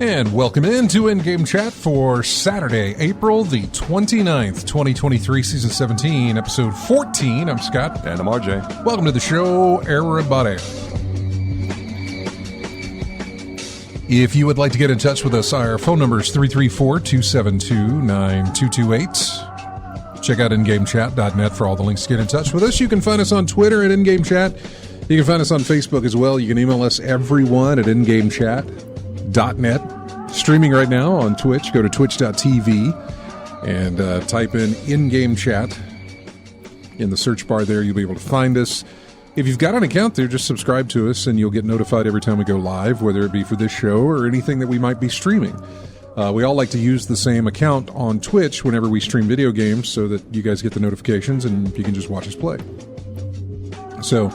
And welcome into In-Game Chat for Saturday, April the 29th, 2023, Season 17, Episode 14. I'm Scott. And I'm RJ. Welcome to the show, everybody. If you would like to get in touch with us, our phone number is 334-272-9228. Check out ingamechat.net for all the links to get in touch with us. You can find us on Twitter at InGameChat. You can find us on Facebook as well. You can email us, everyone, at ingamechat.net. Streaming right now on Twitch. Go to twitch.tv and type in Game Chat in the search bar there. You'll be able to find us. If you've got an account there, just subscribe to us and you'll get notified every time we go live, whether it be for this show or anything that we might be streaming. We all like to use the same account on Twitch whenever we stream video games so that you guys get the notifications and you can just watch us play. So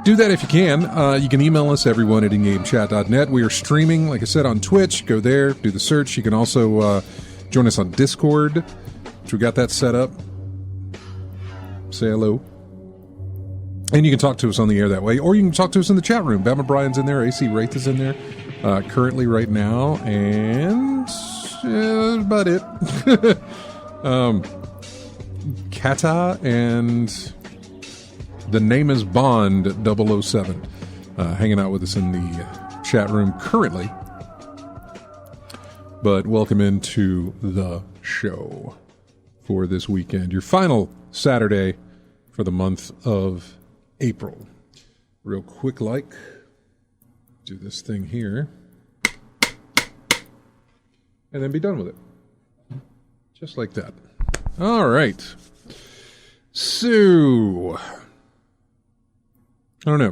do that if you can. You can email us, everyone, at ingamechat.net. We are streaming, like I said, on Twitch. Go there, do the search. You can also join us on Discord, which we got that set up. Say hello. And you can talk to us on the air that way, or you can talk to us in the chat room. Bama Brian's in there. AC Wraith is in there currently right now. And that's about it. Kata and the name is Bond 007 hanging out with us in the chat room currently. But welcome into the show for this weekend. Your final Saturday for the month of April. Real quick, do this thing here. And then be done with it. Just like that. All right. So I don't know.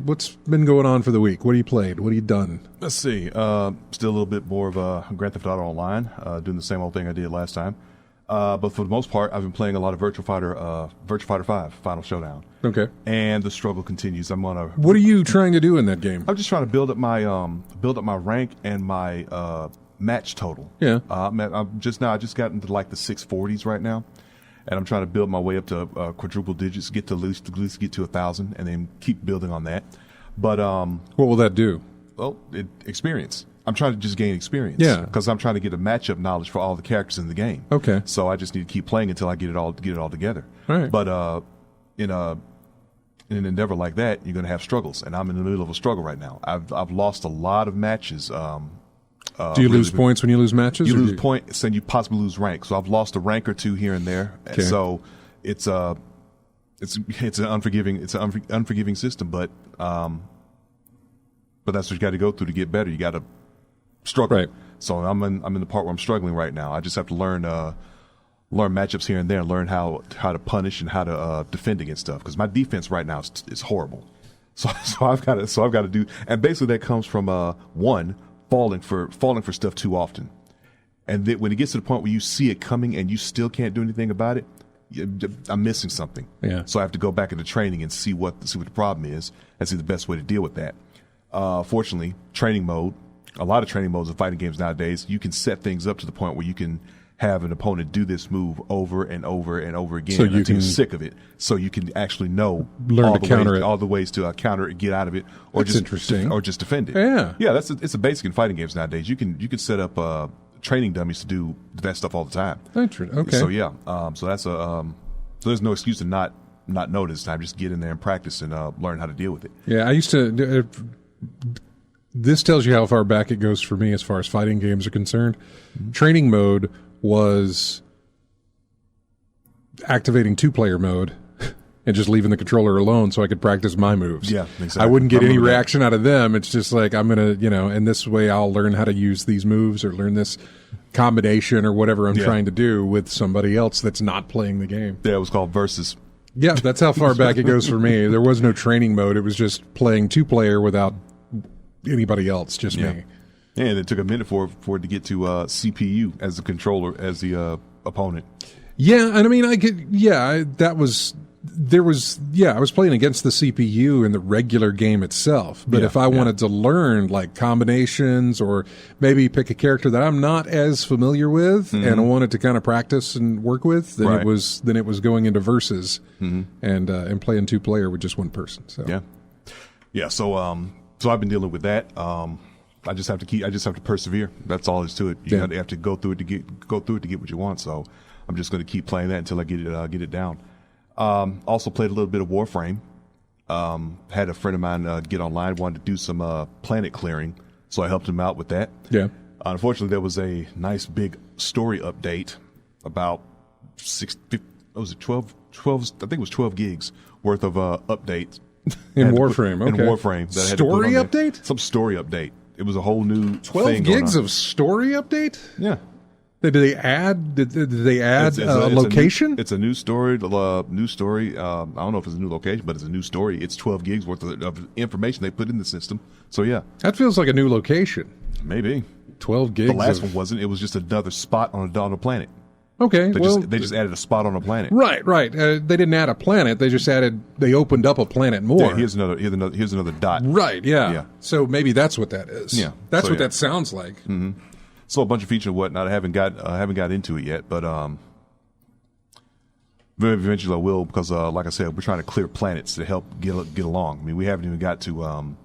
What's been going on for the week? What have you played? What have you done? Let's see. Still a little bit more of Grand Theft Auto Online, doing the same old thing I did last time. But for the most part, I've been playing a lot of Virtua Fighter 5 Final Showdown. Okay. And the struggle continues. What are you trying to do in that game? I'm just trying to build up my rank and my match total. Yeah. I just got into like the 640s right now. And I'm trying to build my way up to quadruple digits, get to at least get to 1,000, and then keep building on that. But what will that do? Well, experience. I'm trying to just gain experience. Yeah. Because I'm trying to get a matchup knowledge for all the characters in the game. Okay. So I just need to keep playing until I get it all together. All right. But in an endeavor like that, you're going to have struggles, and I'm in the middle of a struggle right now. I've lost a lot of matches. Do you lose points when you lose matches? You lose points and you possibly lose rank. So I've lost a rank or two here and there. Okay. So it's an unforgiving system, but that's what you got to go through to get better. You got to struggle. Right. So I'm in the part where I'm struggling right now. I just have to learn matchups here and there, and learn how to punish and how to defend against stuff, because my defense right now is horrible. So I've got to do, and basically that comes from falling for stuff too often, and then when it gets to the point where you see it coming and you still can't do anything about it, I'm missing something. Yeah. So I have to go back into training and see what the problem is and see the best way to deal with that. Fortunately, training mode, a lot of training modes in fighting games nowadays, you can set things up to the point where you can have an opponent do this move over and over and over again until you're sick of it. So you can actually counter all the ways to counter it, get out of it, or just defend it. Yeah, yeah. It's a basic in fighting games nowadays. You can set up training dummies to do that stuff all the time. Okay. So yeah, so that's so there's no excuse to not not know this time. Just get in there and practice and learn how to deal with it. Yeah, I used to. This tells you how far back it goes for me as far as fighting games are concerned. Mm-hmm. Training mode was activating 2-player mode and just leaving the controller alone so I could practice my moves. Yeah, exactly. I wouldn't get any reaction out of them. It's just like, I'm going to, and this way I'll learn how to use these moves or learn this combination or whatever I'm trying to do with somebody else that's not playing the game. Yeah, it was called Versus. Yeah, that's how far back it goes for me. There was no training mode. It was just playing 2-player without anybody else, just me. And it took a minute for it to get to CPU as the controller, as the opponent. Yeah, and I mean, I was playing against the CPU in the regular game itself. But if I wanted to learn like combinations or maybe pick a character that I'm not as familiar with and I wanted to kind of practice and work with, then it was going into Versus and playing 2-player with just one person. So So I've been dealing with that. I just have to persevere. That's all there's to it. You have to go through it to get what you want. So I'm just going to keep playing that until I get it down. Also played a little bit of Warframe. Had a friend of mine get online, wanted to do some planet clearing, so I helped him out with that. Yeah. Unfortunately, there was a nice big story update about 12 gigs worth of updates. In Warframe, In Warframe. Story update? Some story update. It was a whole new 12 gigs of story update? Yeah. Did they add a location? It's a new story. I don't know if it's a new location, but it's a new story. It's 12 gigs worth of information they put in the system. So, yeah. That feels like a new location. Maybe. 12 gigs. The last one wasn't. It was just another spot on a planet. Okay. They just added a spot on a planet. Right. They didn't add a planet. They opened up a planet more. Yeah, here's another dot. Right, yeah. So maybe that's what that is. Yeah. That's what that sounds like. Mm-hmm. So a bunch of features and whatnot. I haven't got into it yet, but eventually I will, because like I said, we're trying to clear planets to help get along. I mean, we haven't even got to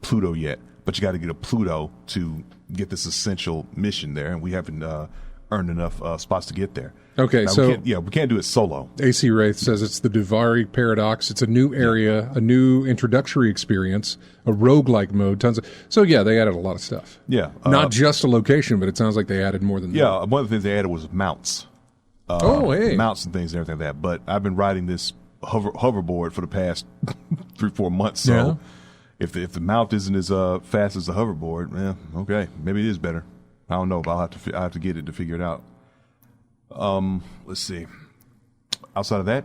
Pluto yet, but you got to get to Pluto to get this essential mission there, and we haven't earned enough spots to get there. Okay, now, we can't do it solo. AC Wraith says it's the Duvari Paradox. It's a new area, a new introductory experience, a roguelike mode, they added a lot of stuff. Yeah. Not just a location, but it sounds like they added more than that. Yeah, one of the things they added was mounts. Mounts and things and everything like that. But I've been riding this hoverboard for the past 3-4 months, so if the mount isn't as fast as the hoverboard, okay, maybe it is better. I don't know, but I have to get it to figure it out. Let's see. Outside of that,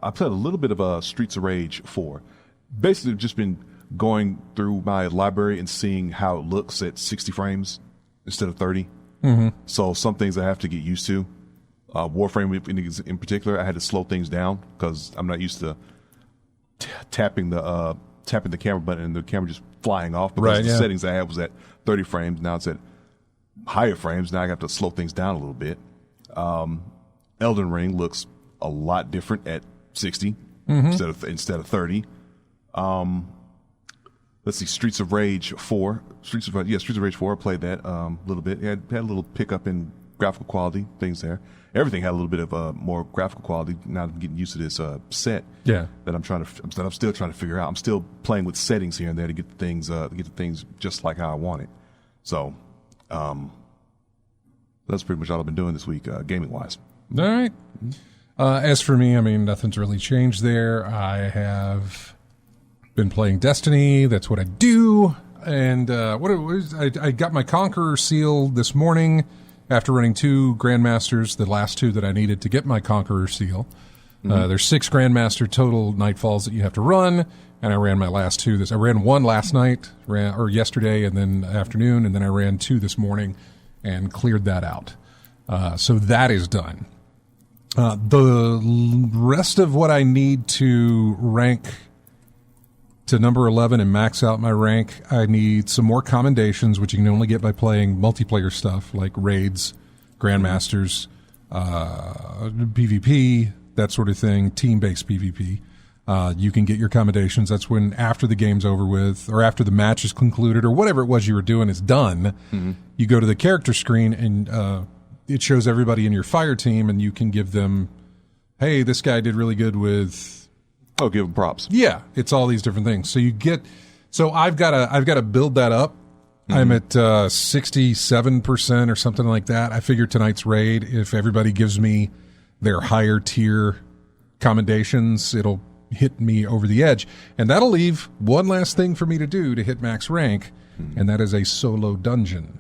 I played a little bit of Streets of Rage 4. Basically, just been going through my library and seeing how it looks at 60 frames instead of 30. Mm-hmm. So some things I have to get used to. Warframe in particular, I had to slow things down because I'm not used to tapping the camera button and the camera just flying off. Because the settings I had was at 30 frames. Now it's at higher frames. Now I have to slow things down a little bit. Elden Ring looks a lot different at 60 instead of 30. Let's see, Streets of Rage 4. Streets of Rage 4. I played that a little bit. Had a little pickup in graphical quality, things there. Everything had a little bit of more graphical quality. Now I'm getting used to this set that I'm still trying to figure out. I'm still playing with settings here and there to get the things just like how I want it. So that's pretty much all I've been doing this week, gaming wise. All right. As for me, I mean, nothing's really changed there. I have been playing Destiny. That's what I do. And I got my Conqueror seal this morning after running 2 Grandmasters, the last 2 that I needed to get my Conqueror seal. There's 6 Grandmaster total Nightfalls that you have to run, and I ran my last 2. I ran 1 last night, or yesterday, and then afternoon, and then I ran 2 this morning and cleared that out. So that is done. The rest of what I need to rank to number 11 and max out my rank, I need some more commendations, which you can only get by playing multiplayer stuff like raids, Grandmasters, PvP, that sort of thing, team-based PvP. You can get your commendations. That's when, after the game's over with, or after the match is concluded, or whatever it was you were doing is done, you go to the character screen and it shows everybody in your fire team, and you can give them, hey, this guy did really good with Oh, give them props. Yeah, it's all these different things. So I've got to build that up. I'm at 67% or something like that. I figure tonight's raid, if everybody gives me their higher tier commendations, it'll hit me over the edge. And that'll leave one last thing for me to do to hit max rank, and that is a solo dungeon.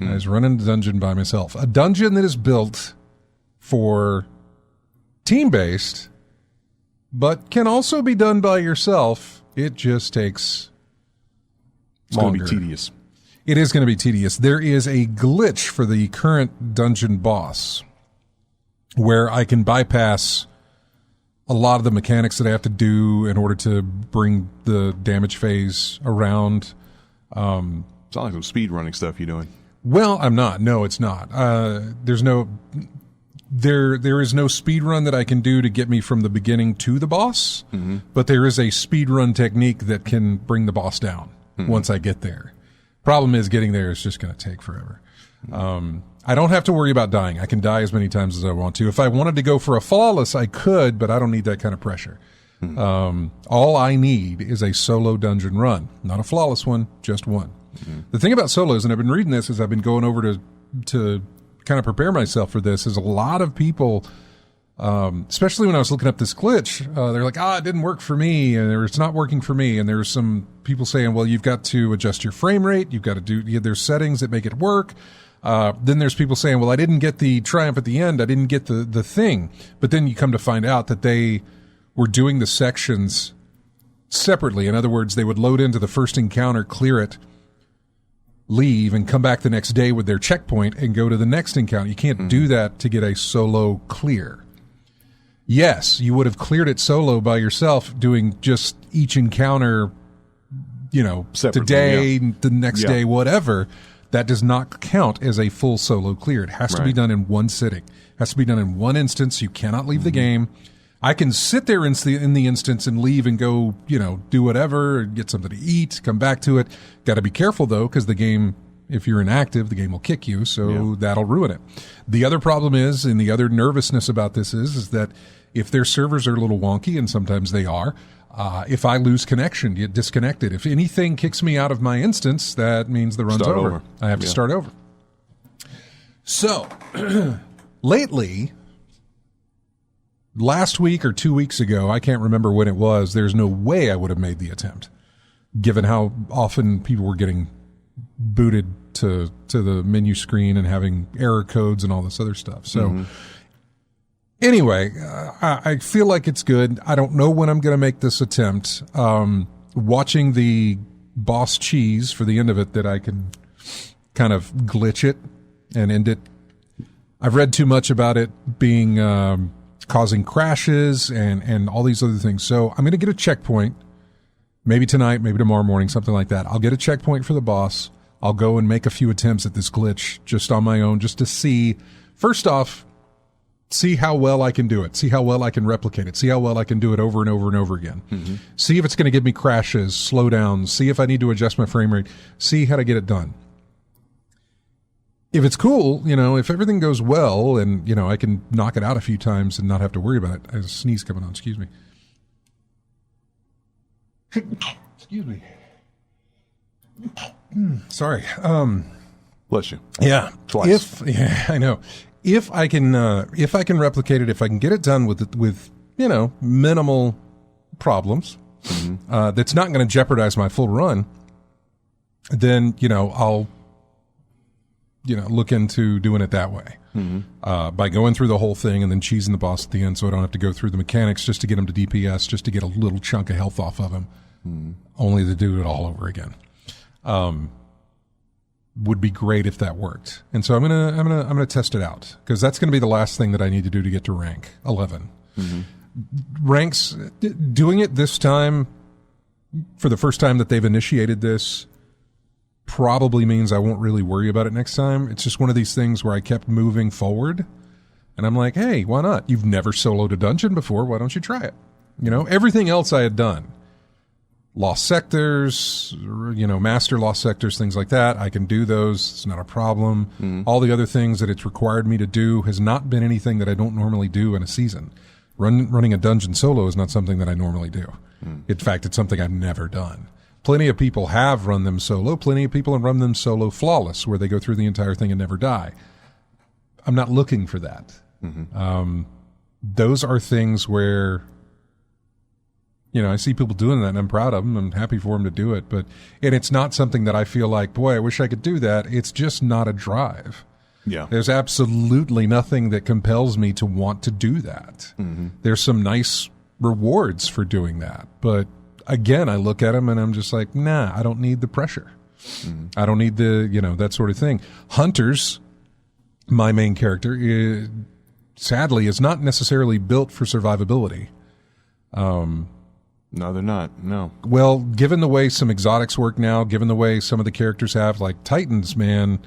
I was running a dungeon by myself. A dungeon that is built for team-based, but can also be done by yourself. It just takes longer. It's going to be tedious. It is going to be tedious. There is a glitch for the current dungeon boss where I can bypass a lot of the mechanics that I have to do in order to bring the damage phase around. Sounds like some speed running stuff you're doing. Well, I'm not. No, it's not. There is no speed run that I can do to get me from the beginning to the boss, but there is a speed run technique that can bring the boss down once I get there. Problem is, getting there is just going to take forever. I don't have to worry about dying. I can die as many times as I want to. If I wanted to go for a flawless, I could, but I don't need that kind of pressure. All I need is a solo dungeon run. Not a flawless one, just one. The thing about solos, and I've been reading this as I've been going over to kind of prepare myself for this, is a lot of people, especially when I was looking up this glitch, they're like, it didn't work for me, or it's not working for me. And there's some people saying, well, you've got to adjust your frame rate. You've got to there's settings that make it work. Then there's people saying, well, I didn't get the triumph at the end. I didn't get the thing. But then you come to find out that they were doing the sections separately. In other words, they would load into the first encounter, clear it, leave, and come back the next day with their checkpoint and go to the next encounter. You can't do that to get a solo clear. Yes, you would have cleared it solo by yourself, doing just each encounter, separately, today, the next day, whatever. That does not count as a full solo clear. It has to be done in one sitting. It has to be done in one instance. You cannot leave the game. I can sit there in the instance and leave and go, do whatever, get something to eat, come back to it. Got to be careful, though, because the game, if you're inactive, the game will kick you, so that'll ruin it. The other problem is, and the other nervousness about this is that if their servers are a little wonky, and sometimes they are, if I lose connection, get disconnected. If anything kicks me out of my instance, that means the run's over. I have to start over. So, lately, last week or 2 weeks ago, I can't remember when it was, there's no way I would have made the attempt, given how often people were getting booted to the menu screen and having error codes and all this other stuff. So anyway, I feel like it's good. I don't know when I'm going to make this attempt. Watching the boss cheese for the end of it, that I can kind of glitch it and end it. I've read too much about it being causing crashes and all these other things. So I'm going to get a checkpoint, maybe tonight, maybe tomorrow morning, something like that. I'll get a checkpoint for the boss. I'll go and make a few attempts at this glitch just on my own, just to see, first off, see how well I can do it, see how well I can replicate it, see how well I can do it over and over and over again. See if it's going to give me crashes, slowdowns, see if I need to adjust my frame rate, see how to get it done. If it's cool, if everything goes well and, I can knock it out a few times and not have to worry about it. I have a sneeze coming on, excuse me. Excuse me. Sorry. Bless you. Yeah. Twice. I know. If I can replicate it, if I can get it done with minimal problems, that's not going to jeopardize my full run, then, I'll, look into doing it that way. By going through the whole thing and then cheesing the boss at the end so I don't have to go through the mechanics just to get him to DPS, just to get a little chunk of health off of him, only to do it all over again. Would be great if that worked. And so I'm gonna test it out, because that's gonna be the last thing that I need to do to get to rank 11. Ranks, doing it this time for the first time that they've initiated this probably means I won't really worry about it next time. It's just one of these things where I kept moving forward and I'm like, hey, why not? You've never soloed a dungeon before. Why don't you try it? Everything else I had done, lost sectors, master lost sectors, things like that. I can do those. It's not a problem. All the other things that it's required me to do has not been anything that I don't normally do in a season. Running a dungeon solo is not something that I normally do. In fact, it's something I've never done. Plenty of people have run them solo. Plenty of people have run them solo flawless, where they go through the entire thing and never die. I'm not looking for that. Those are things where, I see people doing that, and I'm proud of them. I'm happy for them to do it. And it's not something that I feel like, boy, I wish I could do that. It's just not a drive. Yeah. There's absolutely nothing that compels me to want to do that. There's some nice rewards for doing that. But again, I look at them and I'm just like, nah, I don't need the pressure. I don't need the, that sort of thing. Hunters, my main character, sadly, is not necessarily built for survivability. No, they're not. No. Well, given the way some exotics work now, given the way some of the characters have, like Titans, man,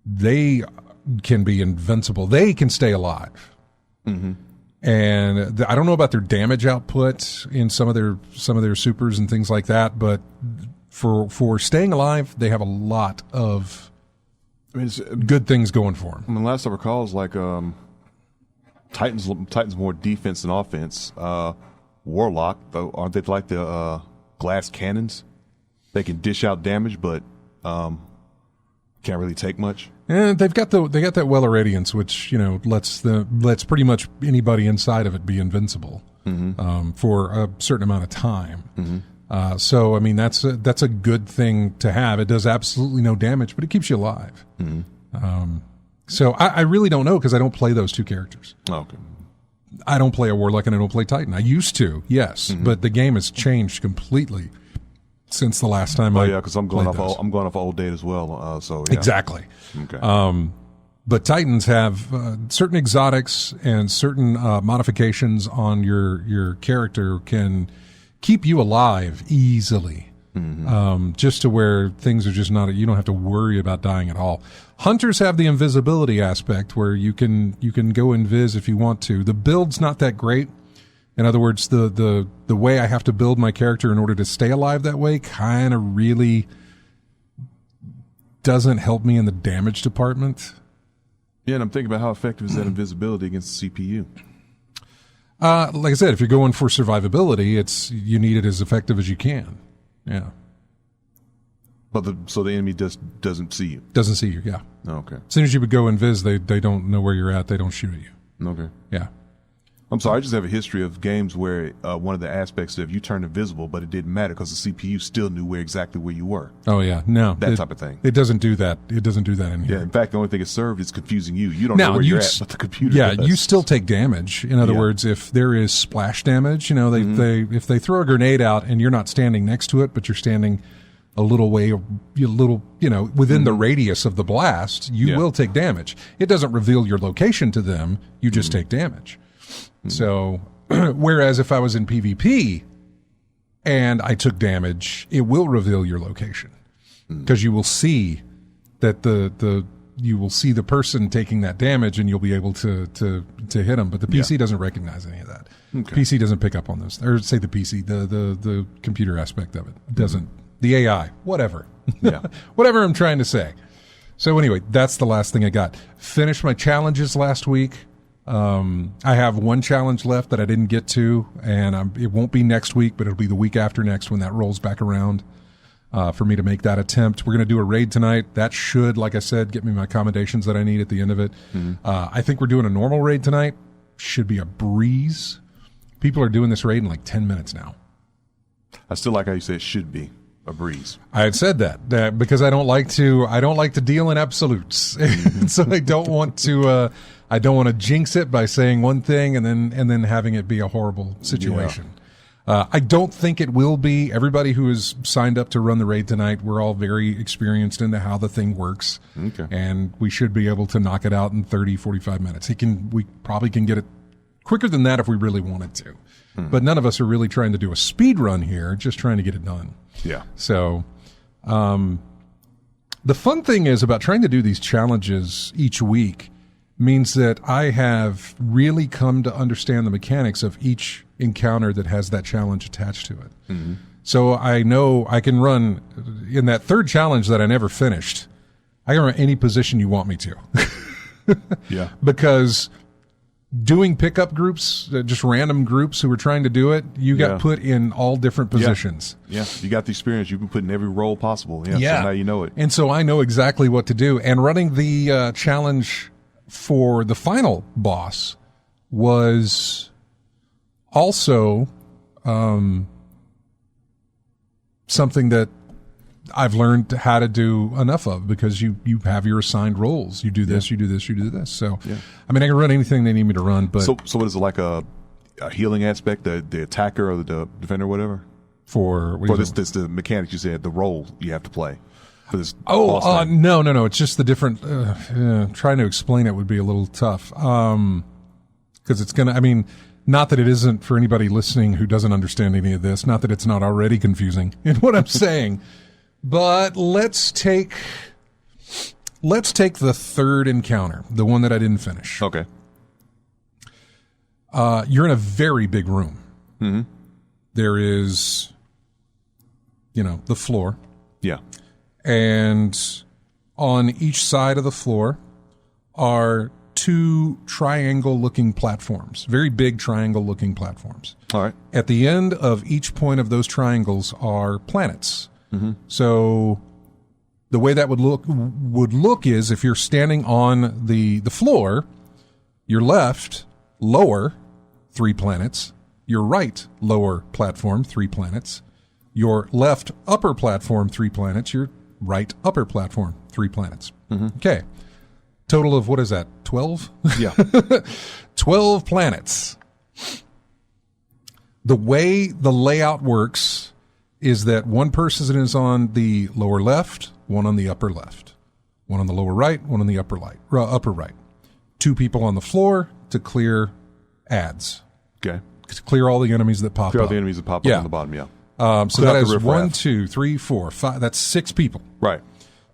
they can be invincible. They can stay alive. And I don't know about their damage output in some of their supers and things like that, but for staying alive, they have a lot of good things going for them. Last I recall is like Titans more defense than offense. Warlock, though, aren't they like the glass cannons? They can dish out damage, but can't really take much. And they got that well of radiance, which lets pretty much anybody inside of it be invincible for a certain amount of time. So I mean that's a good thing to have. It does absolutely no damage, but it keeps you alive. So I really don't know because I don't play those two characters. Okay. I don't play a Warlock and I don't play Titan. I used to, yes, but the game has changed completely since the last time. Because I'm going off old data as well. So yeah. Exactly. Okay. But Titans have certain exotics and certain modifications on your character can keep you alive easily. Just to where things are just not, you don't have to worry about dying at all. Hunters have the invisibility aspect where you can go invis if you want to. The build's not that great. In other words, the way I have to build my character in order to stay alive that way kind of really doesn't help me in the damage department. Yeah, and I'm thinking about how effective is that invisibility against the CPU? Like I said, if you're going for survivability, you need it as effective as you can. Yeah. But so the enemy doesn't see you? Doesn't see you, yeah. Okay. As soon as you would go invis, they don't know where you're at. They don't shoot at you. Okay. Yeah. I'm sorry, I just have a history of games where one of the aspects of you turned invisible, but it didn't matter because the CPU still knew exactly where you were. Oh, yeah. No. That type of thing. It doesn't do that. It doesn't do that in here. Yeah, in fact, the only thing it served is confusing you. You don't know where you're at, but the computer does. You still take damage. In other words, if there is splash damage, if they throw a grenade out and you're not standing next to it, but you're standing a little way, within the radius of the blast, you will take damage. It doesn't reveal your location to them. You just take damage. So, whereas if I was in PvP and I took damage, it will reveal your location because you will see that you will see the person taking that damage and you'll be able to hit them. But the PC doesn't recognize any of that. Okay. PC doesn't pick up on those, or say the PC, the computer aspect of it doesn't. The AI, whatever, whatever I'm trying to say. So anyway, that's the last thing I got. Finished my challenges last week. I have one challenge left that I didn't get to, and it won't be next week, but it'll be the week after next when that rolls back around for me to make that attempt. We're going to do a raid tonight. That should, like I said, get me my accommodations that I need at the end of it. I think we're doing a normal raid tonight. Should be a breeze. People are doing this raid in like 10 minutes now. I still like how you say it should be a breeze. I had said that because I don't like to deal in absolutes. So I don't want to jinx it by saying one thing and then having it be a horrible situation. I don't think it will be. Everybody who is signed up to run the raid tonight, we're all very experienced into how the thing works. Okay. And we should be able to knock it out in 30, 45 minutes. We probably can get it quicker than that if we really wanted to. But none of us are really trying to do a speed run here, just trying to get it done. Yeah. So, the fun thing is about trying to do these challenges each week means that I have really come to understand the mechanics of each encounter that has that challenge attached to it. So I know I can run in that third challenge that I never finished. I can run any position you want me to. Yeah. Because doing pickup groups, just random groups who were trying to do it, you got put in all different positions. Yeah, you got the experience. You've been put in every role possible. So now you know it. And so I know exactly what to do. And running the challenge for the final boss was also something that I've learned how to do enough of, because you have your assigned roles. You do this, you do this, you do this. So, I mean, I can run anything they need me to run. But so what is it, like a healing aspect, the attacker or the defender, or whatever? For this the mechanics you said, the role you have to play for this. No. It's just the different. Trying to explain it would be a little tough, because it's gonna. I mean, not that it isn't for anybody listening who doesn't understand any of this. Not that it's not already confusing in what I'm saying. But let's take the third encounter, the one that I didn't finish. Okay. You're in a very big room. Mm-hmm. There is, the floor. Yeah. And on each side of the floor are two triangle-looking platforms, very big triangle-looking platforms. All right. At the end of each point of those triangles are planets. Mm-hmm. So the way that would look is, if you're standing on the floor, your left lower 3 planets, your right lower platform 3 planets, your left upper platform 3 planets, your right upper platform 3 planets. Mm-hmm. Okay. Total of, what is that, 12? Yeah. 12 planets. The way the layout works is that one person is on the lower left, one on the upper left, one on the lower right, one on the upper right. 2 people on the floor to clear ads. Okay. To clear all the enemies that pop up. Clear all the enemies that pop up on the bottom, so that is 1, 2, 3, 4, 5. That's 6 people. Right.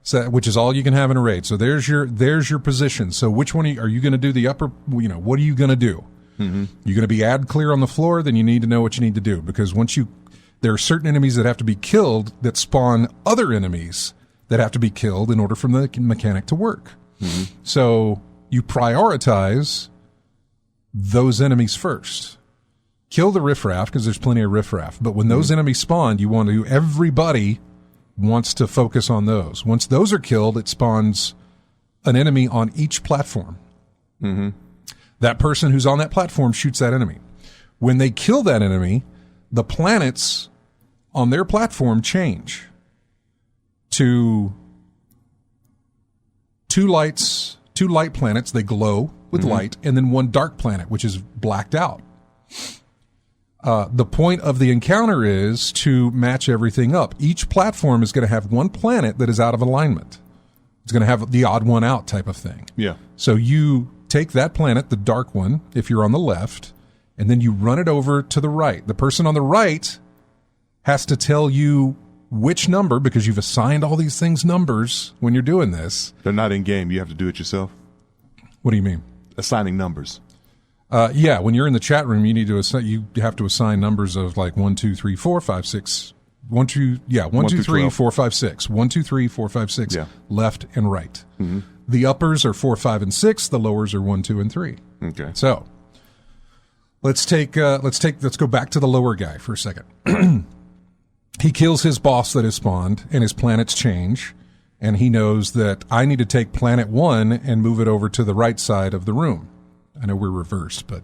So, which is all you can have in a raid. So there's your position. So which one are you going to do? The upper, what are you going to do? Mm-hmm. You're going to be ad clear on the floor, then you need to know what you need to do. Because there are certain enemies that have to be killed that spawn other enemies that have to be killed in order for the mechanic to work. Mm-hmm. So you prioritize those enemies first. Kill the riffraff, because there's plenty of riffraff. But when those enemies spawn, everybody wants to focus on those. Once those are killed, it spawns an enemy on each platform. Mm-hmm. That person who's on that platform shoots that enemy. When they kill that enemy, the planets on their platform change to 2 light planets. They glow with light, and then 1 dark planet, which is blacked out. The point of the encounter is to match everything up. Each platform is going to have 1 planet that is out of alignment. It's going to have the odd one out type of thing. Yeah. So you take that planet, the dark one, if you're on the left, and then you run it over to the right. The person on the right has to tell you which number, because you've assigned all these things numbers when you're doing this. They're not in game. You have to do it yourself. What do you mean? Assigning numbers. When you're in the chat room, you have to assign numbers of like 1, 2, 3, 4, 5, 6. 1, 2, 3, 4, 5, 6. 1, 2, 3, 4, 5, 6. Yeah. Left and right. Mm-hmm. The uppers are 4, 5, and 6. The lowers are 1, 2, and 3. Okay. So let's go back to the lower guy for a second. He kills his boss that is spawned, and his planets change, and he knows that I need to take planet 1 and move it over to the right side of the room. I know we're reversed, but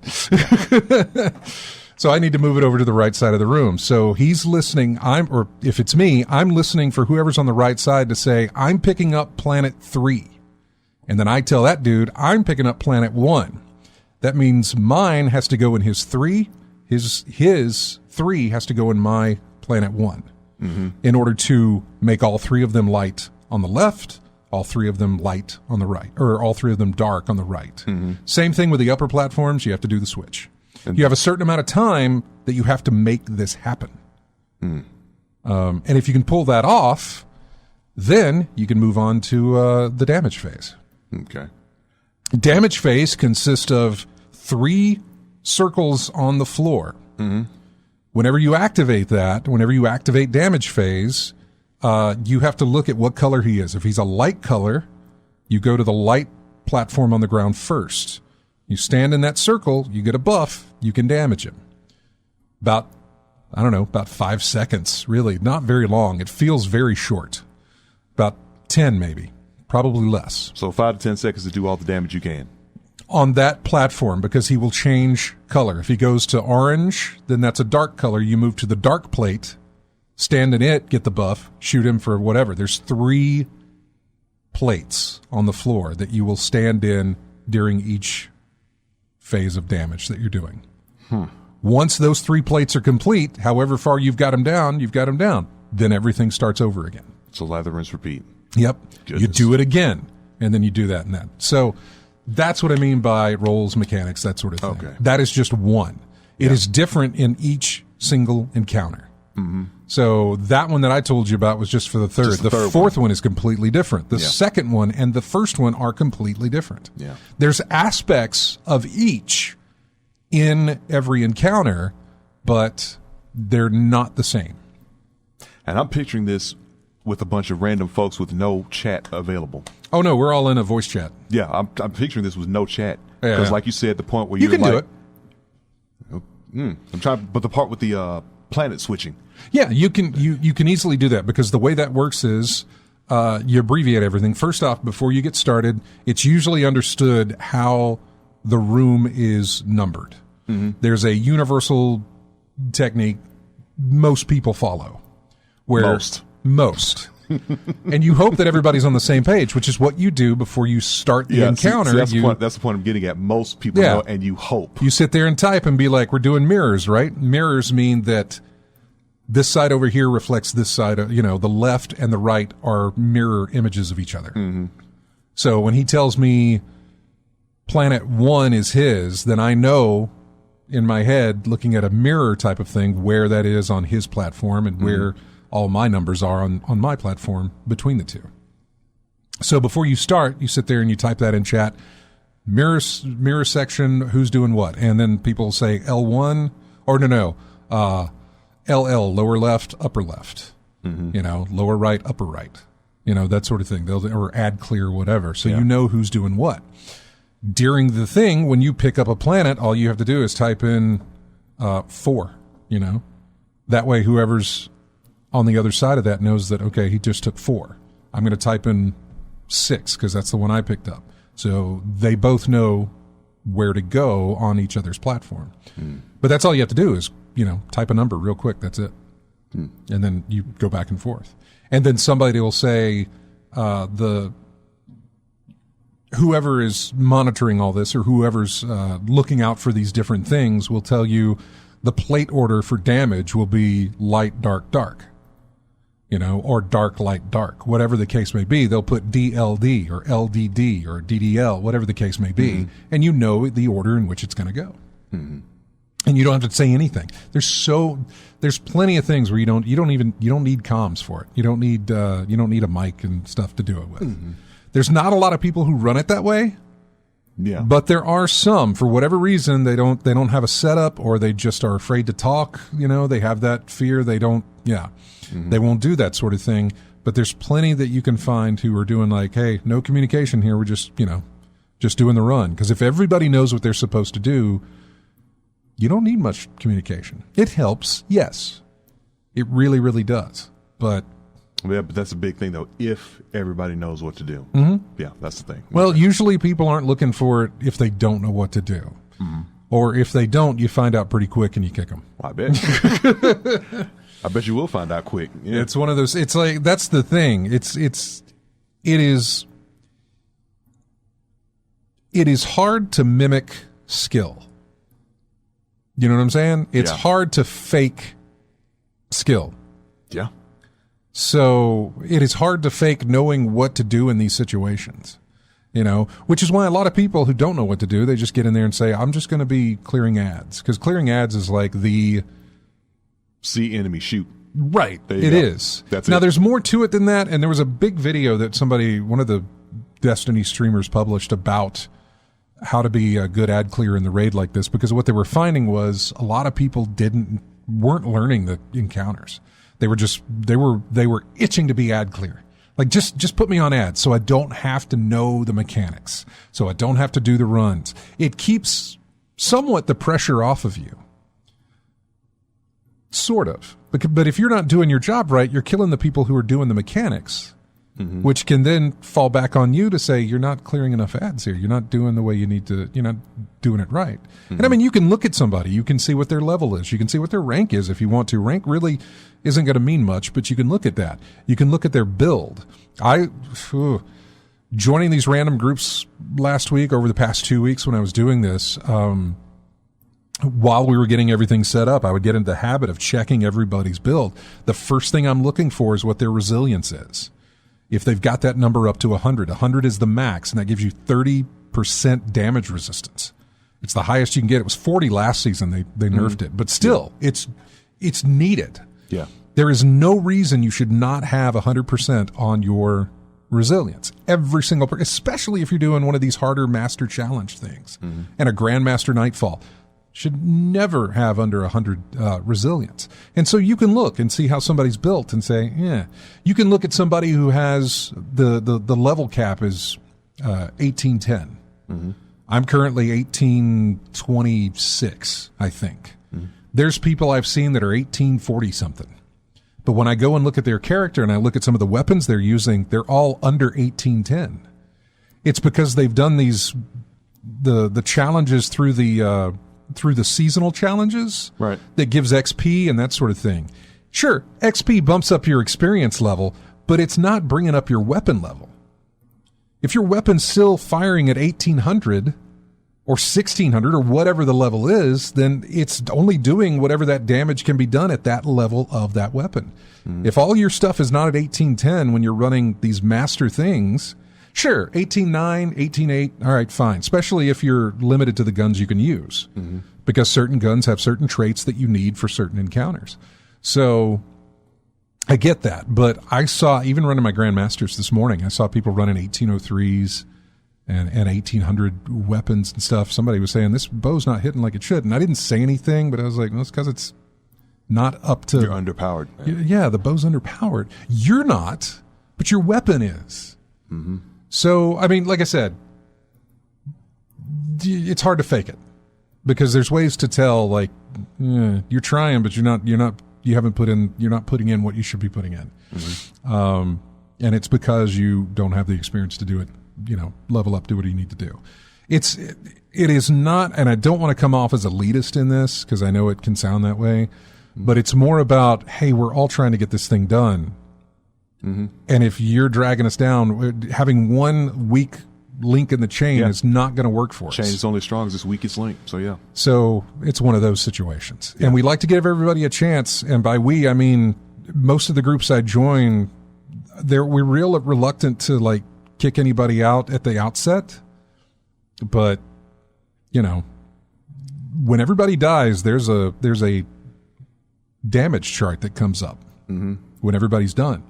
so I need to move it over to the right side of the room. So he's listening. Or if it's me, I'm listening for whoever's on the right side to say, I'm picking up planet 3. And then I tell that dude, I'm picking up planet 1. That means mine has to go in his 3. His 3 has to go in my planet 1. Mm-hmm. In order to make all 3 of them light on the left, all 3 of them light on the right, or all 3 of them dark on the right. Mm-hmm. Same thing with the upper platforms. You have to do the switch. You have a certain amount of time that you have to make this happen. Mm. And if you can pull that off, then you can move on to the damage phase. Okay. Damage phase consists of 3 circles on the floor. Mm-hmm. Whenever you activate damage phase, you have to look at what color he is. If he's a light color, you go to the light platform on the ground first. You stand in that circle, you get a buff, you can damage him. About 5 seconds, really. Not very long. It feels very short. About 10 maybe, probably less. So 5 to 10 seconds to do all the damage you can. On that platform, because he will change color. If he goes to orange, then that's a dark color. You move to the dark plate, stand in it, get the buff, shoot him for whatever. There's 3 plates on the floor that you will stand in during each phase of damage that you're doing. Once those 3 plates are complete, however far you've got him down, then everything starts over again. So lather, rinse, repeat. Yep. Goodness. You do it again, and then you do that and that. So that's what I mean by roles, mechanics, that sort of thing. Okay. That is just one. It is different in each single encounter. Mm-hmm. So that one that I told you about was just for the third. Just the third fourth one is completely different. The Yeah. second one and the first one are completely different. Yeah. There's aspects of each in every encounter, but they're not the same. And I'm picturing this with a bunch of random folks with no chat available. Oh, no, we're all in a voice chat. Yeah, I'm picturing this with no chat. Yeah, Because yeah. like you said, the point where You you're can do it. I'm trying, but the part with the planet switching. Yeah, you can easily do that, because the way that works is you abbreviate everything. First off, before you get started, it's usually understood how the room is numbered. Mm-hmm. There's a universal technique most people follow. Where most. And you hope that everybody's on the same page, which is what you do before you start the encounter. See, that's the point I'm getting at. Most people know, and you hope. You sit there and type and be like, we're doing mirrors, right? Mirrors mean that this side over here reflects this side. The left and the right are mirror images of each other. Mm-hmm. So when he tells me planet 1 is his, then I know in my head, looking at a mirror type of thing, where that is on his platform and where all my numbers are on my platform between the two. So before you start, you sit there and you type that in chat, mirror section, who's doing what? And then people say L1, or LL, lower left, upper left, lower right, upper right, that sort of thing. Or add clear, whatever. So you know who's doing what. During the thing, when you pick up a planet, all you have to do is type in 4, That way whoever's on the other side of that knows that, okay, he just took 4. I'm going to type in 6 because that's the one I picked up. So they both know where to go on each other's platform. But that's all you have to do is, type a number real quick. That's it. And then you go back and forth. And then somebody will say, whoever is monitoring all this or whoever's looking out for these different things will tell you the plate order for damage will be light, dark, dark. Or dark, light, dark, whatever the case may be. They'll put DLD or LDD or DDL, whatever the case may be, and you know the order in which it's going to go. Mm-hmm. And you don't have to say anything. There's plenty of things where you don't need comms for it. You don't need a mic and stuff to do it with. Mm-hmm. There's not a lot of people who run it that way. Yeah. But there are some, for whatever reason, they don't have a setup, or they just are afraid to talk. They have that fear. They don't. Yeah. Mm-hmm. They won't do that sort of thing, but there's plenty that you can find who are doing like, hey, no communication here. We're just doing the run. Because if everybody knows what they're supposed to do, you don't need much communication. It helps, yes. It really, really does. But that's a big thing, though, if everybody knows what to do. Mm-hmm. Yeah, that's the thing. Well, usually people aren't looking for it if they don't know what to do. Mm-hmm. Or if they don't, you find out pretty quick and you kick them. I bet. I bet you will find out quick. Yeah. It's one of those. It's like, that's the thing. It is hard to mimic skill. You know what I'm saying? It's hard to fake skill. Yeah. So it is hard to fake knowing what to do in these situations. Which is why a lot of people who don't know what to do, they just get in there and say, I'm just going to be clearing ads. Because clearing ads is like the see enemy, shoot. Right. It go. is. That's now, it. There's more to it than that. And there was a big video that one of the Destiny streamers published about how to be a good ad clear in the raid like this, because what they were finding was a lot of people weren't learning the encounters. They were itching to be ad clear. Like, just put me on ads so I don't have to know the mechanics, so I don't have to do the runs. It keeps somewhat the pressure off of you. Sort of. But if you're not doing your job right, you're killing the people who are doing the mechanics, which can then fall back on you to say, you're not clearing enough ads here. You're not doing the way you need to. You're not doing it right. And I mean, you can look at somebody. You can see what their level is. You can see what their rank is if you want to. Rank really isn't going to mean much, but you can look at that. You can look at their build. Joining these random groups last week, over the past 2 weeks when I was doing this, while we were getting everything set up, I would get into the habit of checking everybody's build. The first thing I'm looking for is what their resilience is. If they've got that number up to 100, 100 is the max, and that gives you 30% damage resistance. It's the highest you can get. It was 40 last season. They nerfed it, but still, it's needed. Yeah. There is no reason you should not have 100% on your resilience. Every single person, especially if you're doing one of these harder master challenge things and a Grandmaster Nightfall, should never have under 100 resilience. And so you can look and see how somebody's built and say, yeah. You can look at somebody who has the level cap is 1810. I'm currently 1826, I think. There's people I've seen that are 1840 something. But when I go and look at their character and I look at some of the weapons they're using, they're all under 1810. It's because they've done the challenges through the seasonal challenges, right? That gives XP and that sort of thing. Sure, XP bumps up your experience level, but it's not bringing up your weapon level. If your weapon's still firing at 1800 or 1600 or whatever the level is, then it's only doing whatever that damage can be done at that level of that weapon. If all your stuff is not at 1810 when you're running these master things, sure, 18.9, 18.8, all right, fine. Especially if you're limited to the guns you can use. Because certain guns have certain traits that you need for certain encounters. So I get that. But I saw, even running my Grandmasters this morning, I saw people running 1803s and 1800 weapons and stuff. Somebody was saying, this bow's not hitting like it should. And I didn't say anything, but I was like, well, it's because it's not up to... You're underpowered. Man. Yeah, the bow's underpowered. You're not, but your weapon is. So, I mean, like I said, it's hard to fake it because there's ways to tell, like, you're trying, but you're not putting in what you should be putting in. And it's because you don't have the experience to do it, level up, do what you need to do. It is not, and I don't want to come off as elitist in this because I know it can sound that way, but it's more about, hey, we're all trying to get this thing done. And if you're dragging us down, having one weak link in the chain is not going to work for us. Chain is only strong as its weakest link. So, yeah. So it's one of those situations. And we like to give everybody a chance. And by we, I mean, most of the groups I join, we're real reluctant to, like, kick anybody out at the outset. But, when everybody dies, there's a damage chart that comes up when everybody's done.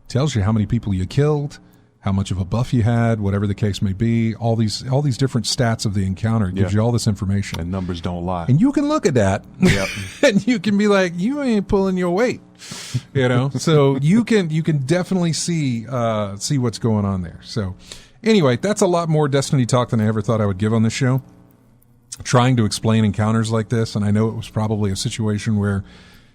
Tells you how many people you killed, how much of a buff you had, whatever the case may be, all these different stats of the encounter. It gives you all this information. And numbers don't lie. And you can look at that and you can be like, you ain't pulling your weight. So you can definitely see what's going on there. So anyway, that's a lot more Destiny talk than I ever thought I would give on this show. Trying to explain encounters like this, and I know it was probably a situation where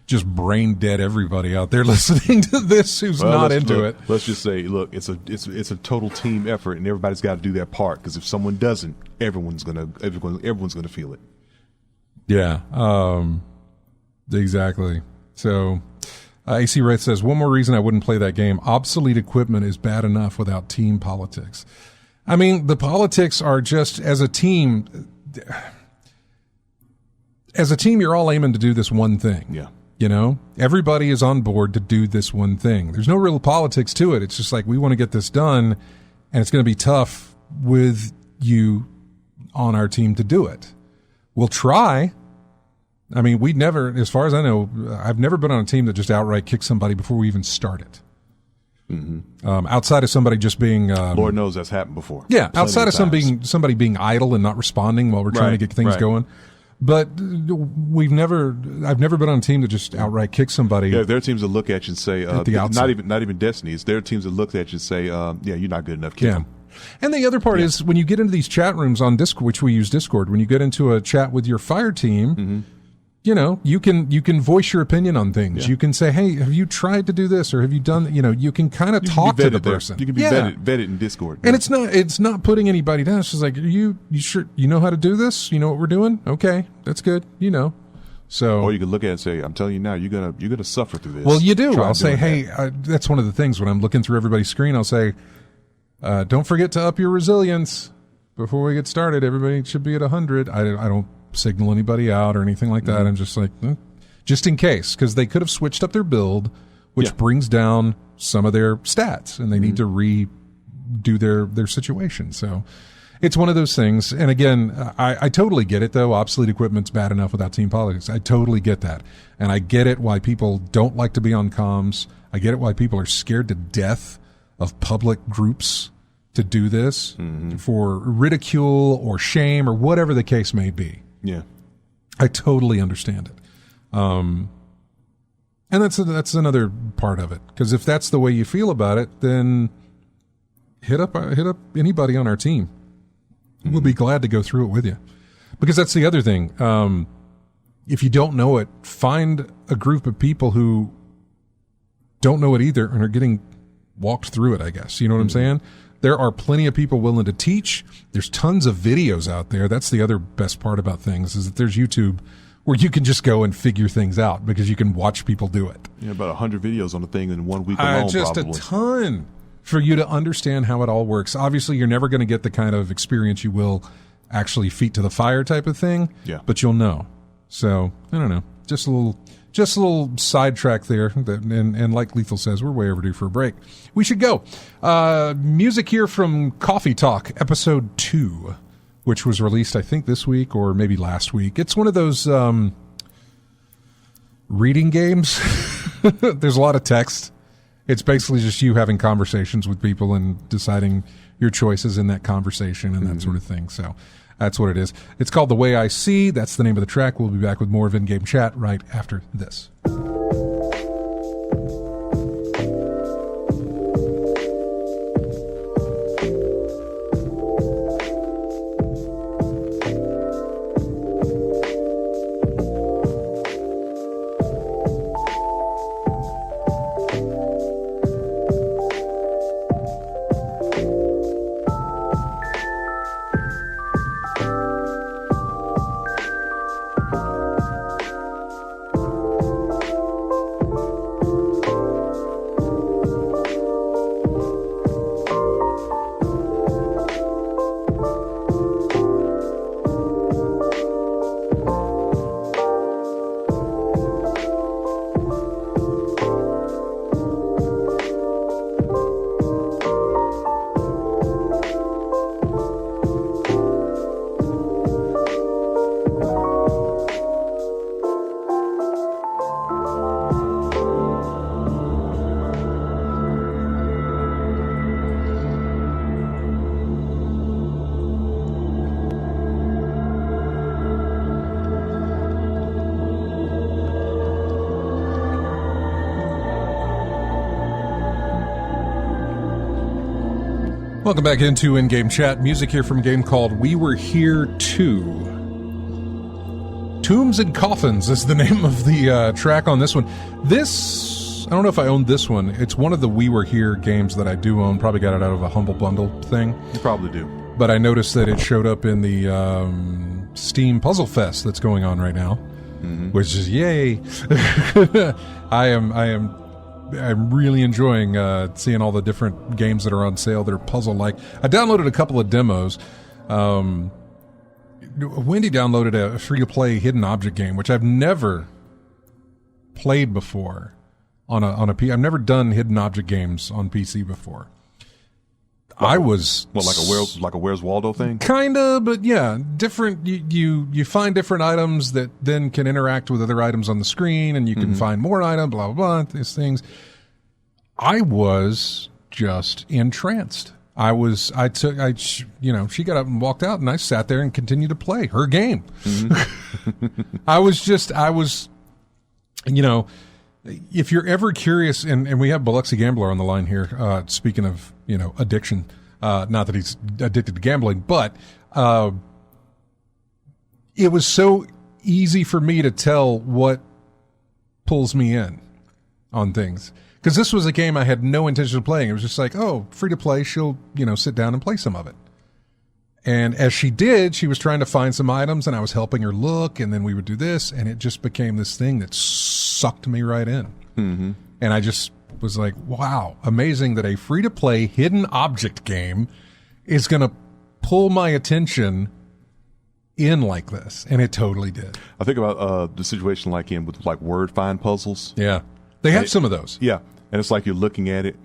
just brain dead everybody out there listening to this who's not into it. Let's just say, look, it's a total team effort, and everybody's got to do their part. Because if someone doesn't, everyone's gonna feel it. Yeah, exactly. So, AC Wraith says, one more reason I wouldn't play that game: obsolete equipment is bad enough without team politics. I mean, the politics are just as a team. As a team, you're all aiming to do this one thing. Yeah. Everybody is on board to do this one thing. There's no real politics to it. It's just like, we want to get this done, and it's going to be tough with you on our team to do it. We'll try. I mean, we never, as far as I know, I've never been on a team that just outright kicked somebody before we even started. Outside of somebody just being... Lord knows that's happened before. Yeah, outside of somebody being idle and not responding while we're trying to get things going. But I've never been on a team that just outright kicks somebody. Yeah, there are teams that look at you and say, at the not even Destiny's. There are teams that look at you and say, yeah, you're not good enough. Kick them. And the other part is when you get into these chat rooms on Discord, which we use Discord, when you get into a chat with your fire team, you can voice your opinion on things. Yeah. You can say, hey, have you tried to do this, or have you done? You can kind of talk to the person. You can be vetted in Discord, and it's not putting anybody down. It's just like, are you sure you know how to do this? You know what we're doing? Okay, that's good. So, or you could look at it and say, I'm telling you now, you're gonna suffer through this. Well, you do. I'll say, hey, that's one of the things when I'm looking through everybody's screen. I'll say, don't forget to up your resilience before we get started. Everybody should be at 100. I don't signal anybody out or anything like that. I'm just like, just in case, because they could have switched up their build, which brings down some of their stats, and they need to redo their situation. So it's one of those things. And again, I totally get it, though. Obsolete equipment's bad enough without team politics. I totally get that. And I get it why people don't like to be on comms. I get it why people are scared to death of public groups to do this for ridicule or shame or whatever the case may be. Yeah, I totally understand it. And that's another part of it. Because if that's the way you feel about it, then hit up anybody on our team. We'll be glad to go through it with you. Because that's the other thing. If you don't know it, find a group of people who don't know it either and are getting walked through it, I guess. You know what I'm saying? There are plenty of people willing to teach. There's tons of videos out there. That's the other best part about things, is that there's YouTube where you can just go and figure things out because you can watch people do it. Yeah, about 100 videos on the thing in 1 week alone, just probably. A ton for you to understand how it all works. Obviously, you're never going to get the kind of experience you will actually feet to the fire type of thing, but you'll know. So, I don't know. Just a little sidetrack there. And like Lethal says, we're way overdue for a break. We should go. Music here from Coffee Talk, episode 2, which was released, I think, this week or maybe last week. It's one of those reading games. There's a lot of text. It's basically just you having conversations with people and deciding your choices in that conversation and that sort of thing. So that's what it is. It's called The Way I See. That's the name of the track. We'll be back with more of In-Game Chat right after this. Welcome back into In-Game Chat. Music here from a game called We Were Here Too. Tombs and Coffins is the name of the track on this one. I don't know if I own this one. It's one of the We Were Here games that I do own. Probably got it out of a Humble Bundle thing. You probably do. But I noticed that it showed up in the Steam Puzzle Fest that's going on right now, which is yay. I'm really enjoying seeing all the different games that are on sale that are puzzle-like. I downloaded a couple of demos. Wendy downloaded a free-to-play hidden object game, which I've never played before on a PC. I've never done hidden object games on PC before. I was like a Where's Waldo thing, kinda, but yeah, different. You find different items that then can interact with other items on the screen, and you can find more items. Blah blah blah. These things. I was just entranced. She got up and walked out, and I sat there and continued to play her game. Mm-hmm. I was, if you're ever curious, and we have Biloxi Gambler on the line here, speaking of, addiction, not that he's addicted to gambling, but, it was so easy for me to tell what pulls me in on things. Because this was a game I had no intention of playing. It was just like, oh, free to play. She'll, sit down and play some of it. And as she did, she was trying to find some items, and I was helping her look, and then we would do this, and it just became this thing that sucked me right in. Mm-hmm. And I just was like, wow, amazing that a free to play hidden object game is going to pull my attention in like this. And it totally did. I think about the situation with word find puzzles. Yeah. They have some of those. Yeah. And it's like you're looking at it,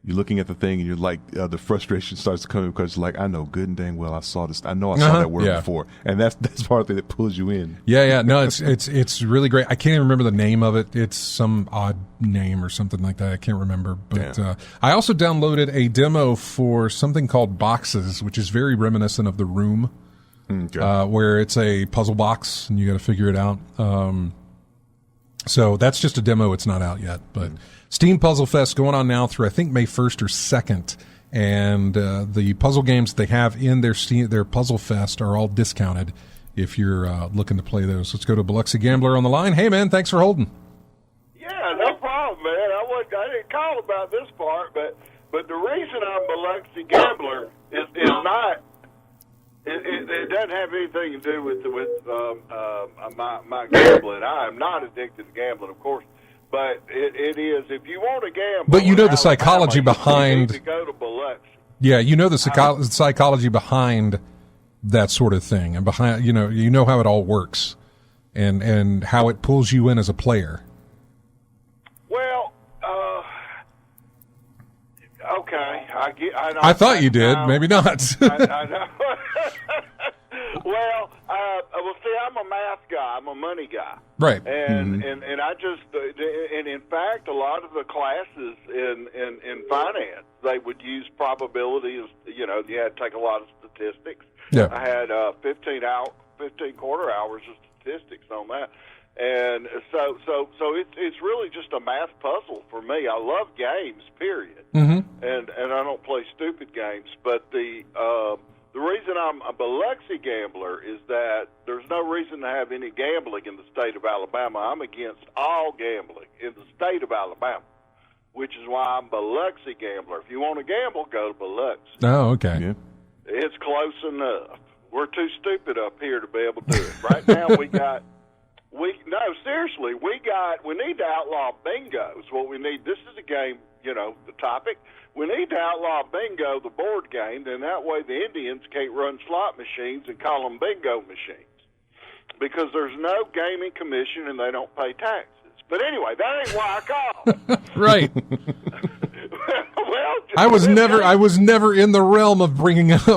you're looking at the thing, and you're like, the frustration starts to come because you're like, I know good and dang well I saw this. I know I saw that word before. And that's part of the thing that pulls you in. Yeah. No, it's really great. I can't even remember the name of it. It's some odd name or something like that. I can't remember. But I also downloaded a demo for something called Boxes, which is very reminiscent of The Room, where it's a puzzle box and you got to figure it out. So that's just a demo. It's not out yet, but Steam Puzzle Fest going on now through I think May 1st or 2nd, and the puzzle games they have in their Puzzle Fest are all discounted if you're looking to play those. Let's go to Biloxi Gambler on the line. Hey man, thanks for holding. Yeah, no problem, man. I didn't call about this part, but the reason I'm Biloxi Gambler is not. It doesn't have anything to do with my gambling. I am not addicted to gambling, of course, but it is. If you want to gamble, but you know the psychology behind. You need to go to Biloxi. Yeah, you know the psychology behind that sort of thing, and behind you know how it all works, and how it pulls you in as a player. Well, okay, I thought you did, maybe not. I know. Well, see, I'm a math guy. I'm a money guy. Right. And I just and in fact, a lot of the classes in finance, they would use probability. You had to take a lot of statistics. Yeah. I had 15 quarter hours of statistics on that. And so it's really just a math puzzle for me. I love games, period. Mm-hmm. And I don't play stupid games, but the reason I'm a Biloxi Gambler is that there's no reason to have any gambling in the state of Alabama. I'm against all gambling in the state of Alabama, which is why I'm Biloxi Gambler. If you want to gamble, go to Biloxi. Oh, okay. Yeah. It's close enough. We're too stupid up here to be able to do it. Right now seriously, we need to outlaw bingo is what we need. This is a game, the topic. We need to outlaw bingo, the board game, then that way the Indians can't run slot machines and call them bingo machines because there's no gaming commission and they don't pay taxes. But anyway, that ain't why I called. Right. Well, I was never in the realm of bringing up. Jay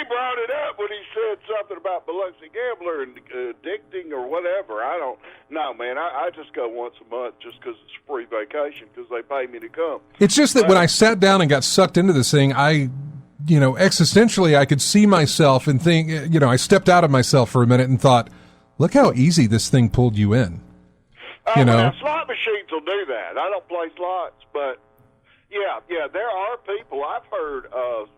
brought it up when he said something about Biloxi Gambler and addicting or whatever. I don't know, man. I just go once a month just because it's free vacation because they pay me to come. It's just that when I sat down and got sucked into this thing, existentially, I could see myself and think, I stepped out of myself for a minute and thought, look how easy this thing pulled you in. Now, slot machines will do that. I don't play slots, but yeah, there are people. I've heard of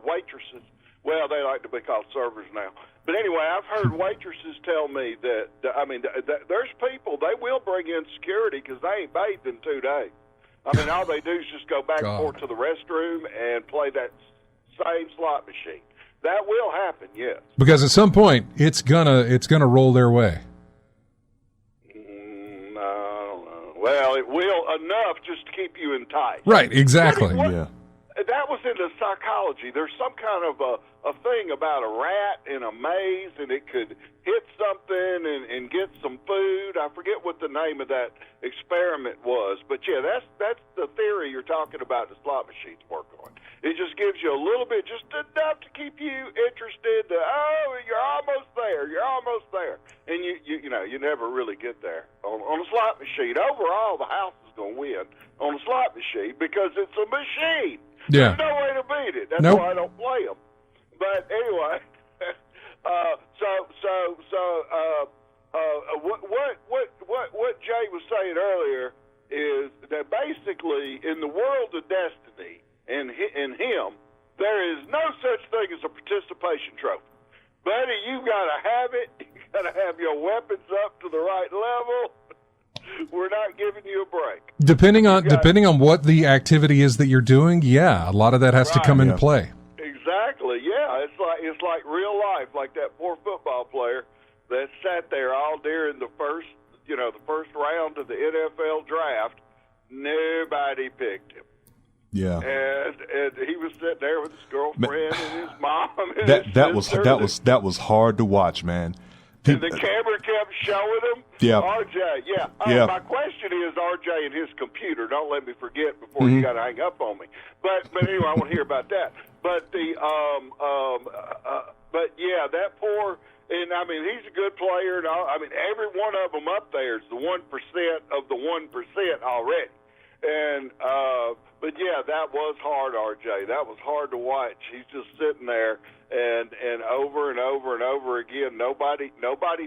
waitresses. Well, they like to be called servers now. But anyway, I've heard waitresses tell me that there's people, they will bring in security because they ain't bathed in 2 days. All they do is just go back and forth to the restroom and play that same slot machine. That will happen, yes. Because at some point, it's gonna roll their way. Well, it will enough just to keep you enticed. Right, exactly. Yeah. That was in the psychology. There's some kind of a thing about a rat in a maze, and it could hit something and get some food. I forget what the name of that experiment was, but yeah, that's the theory you're talking about. The slot machines work on. It just gives you a little bit, just enough to keep you interested. You're almost there. You're almost there, and you never really get there on a slot machine. Overall, the house is going to win on a slot machine because it's a machine. Yeah. There's no way to beat it. That's Nope. why I don't play them. But anyway, what Jay was saying earlier is that basically in the world of Destiny and in him, there is no such thing as a participation trophy. Buddy, you got to have it. You got to have your weapons up to the right level. We're not giving you a break. Depending on what the activity is that you're doing, yeah, a lot of that has to come into play. Exactly. Yeah, it's like real life, like that poor football player that sat there all during the first round of the NFL draft. Nobody picked him. Yeah, and he was sitting there with his girlfriend and his mom. And that was hard to watch, man. And the camera kept showing him. Yeah, RJ. Yeah. My question is RJ and his computer. Don't let me forget before you got to hang up on me. But anyway, I want to hear about that. But but yeah, that poor. And I mean, he's a good player. And I mean, every one of them up there is the 1% of the 1% already. And but yeah, that was hard, RJ. That was hard to watch. He's just sitting there, and over and over and over again, nobody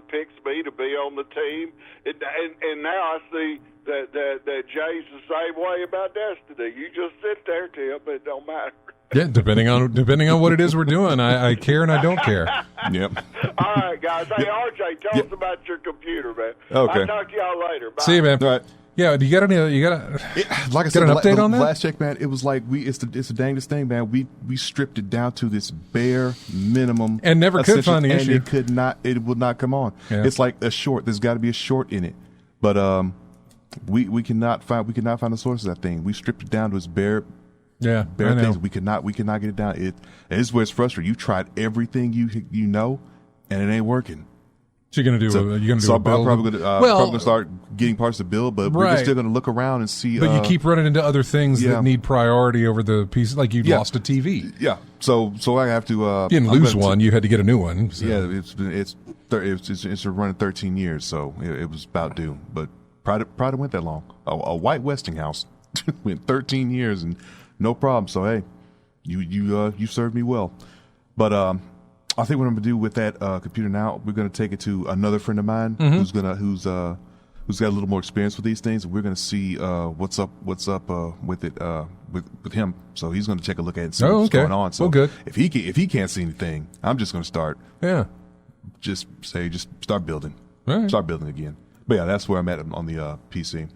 picks me to be on the team. And now I see that Jay's the same way about Destiny. You just sit there, Tim. It don't matter. Yeah, depending on what it is we're doing, I care and I don't care. Yep. All right, guys. Hey, RJ, tell us about your computer, man. Okay. I'll talk to y'all later. Bye. See you, man. All right. Yeah, do you got an update on that? Last check, man, it was like it's the dangest thing, man. We stripped it down to this bare minimum and never could find the issue. It would not come on. Yeah. It's like a short. There's got to be a short in it, but we cannot find the source of that thing. We stripped it down to its bare things. We could not get it down. This is where it's frustrating. You tried everything you know, and it ain't working. So you're gonna do a build? I'm probably gonna start getting parts to build, but we're still gonna look around and see. But you keep running into other things that need priority over the piece. Like you lost a TV. Yeah. So I have to. You didn't lose one. You had to get a new one. So. Yeah. It's running 13 years, so it was about due. But Pride went that long. A white Westinghouse went 13 years and no problem. So hey, you served me well. But I think what I'm gonna do with that computer now, we're gonna take it to another friend of mine who's got a little more experience with these things. And we're gonna see what's up with it with him. So he's gonna take a look at it and see what's going on. So good. If he can't see anything, I'm just gonna start. Yeah. Just start building. Right. Start building again. But yeah, that's where I'm at on the PC.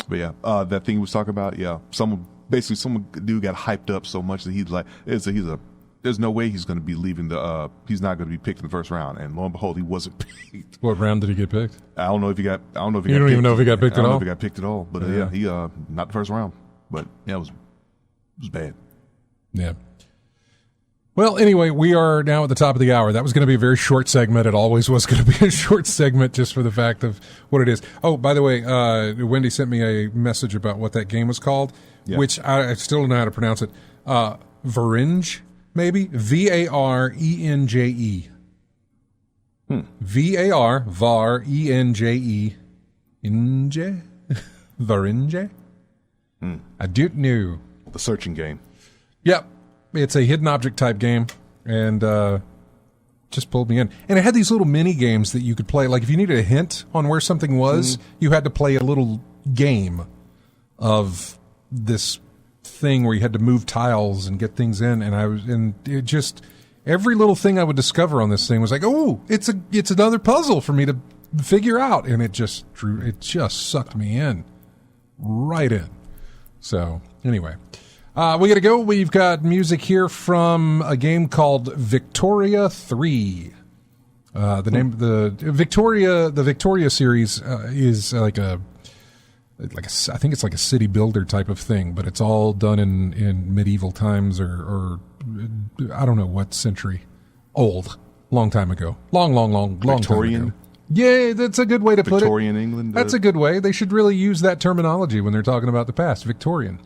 But yeah, that thing we was talking about. Yeah, some dude got hyped up so much that he's like, there's no way he's going to be leaving he's not going to be picked in the first round. And lo and behold, he wasn't picked. What round did he get picked? I don't know if he got. You don't even know if he got picked at all. I don't know if he got picked at all. But yeah, he not the first round. But yeah, it was bad. Yeah. Well, anyway, we are now at the top of the hour. That was going to be a very short segment. It always was going to be a short segment just for the fact of what it is. Oh, by the way, Wendy sent me a message about what that game was called, which I still don't know how to pronounce it. Varenje, maybe? V-A-R-E-N-J-E. V-A-R-E-N-J-E. Inje? Varenje? I don't know. The searching game. Yep. It's a hidden object type game, and just pulled me in. And it had these little mini games that you could play. Like if you needed a hint on where something was, you had to play a little game of this thing where you had to move tiles and get things in. And it just every little thing I would discover on this thing was like, oh, it's another puzzle for me to figure out, and it just sucked me in, right in. So anyway. We got to go. We've got music here from a game called Victoria 3. The name of the Victoria series is I think it's like a city builder type of thing, but it's all done in medieval times or I don't know what century. Long time ago. Long Victorian? time ago. Yeah, that's a good way to put it. Victorian England? That's a good way. They should really use that terminology when they're talking about the past. Victorian.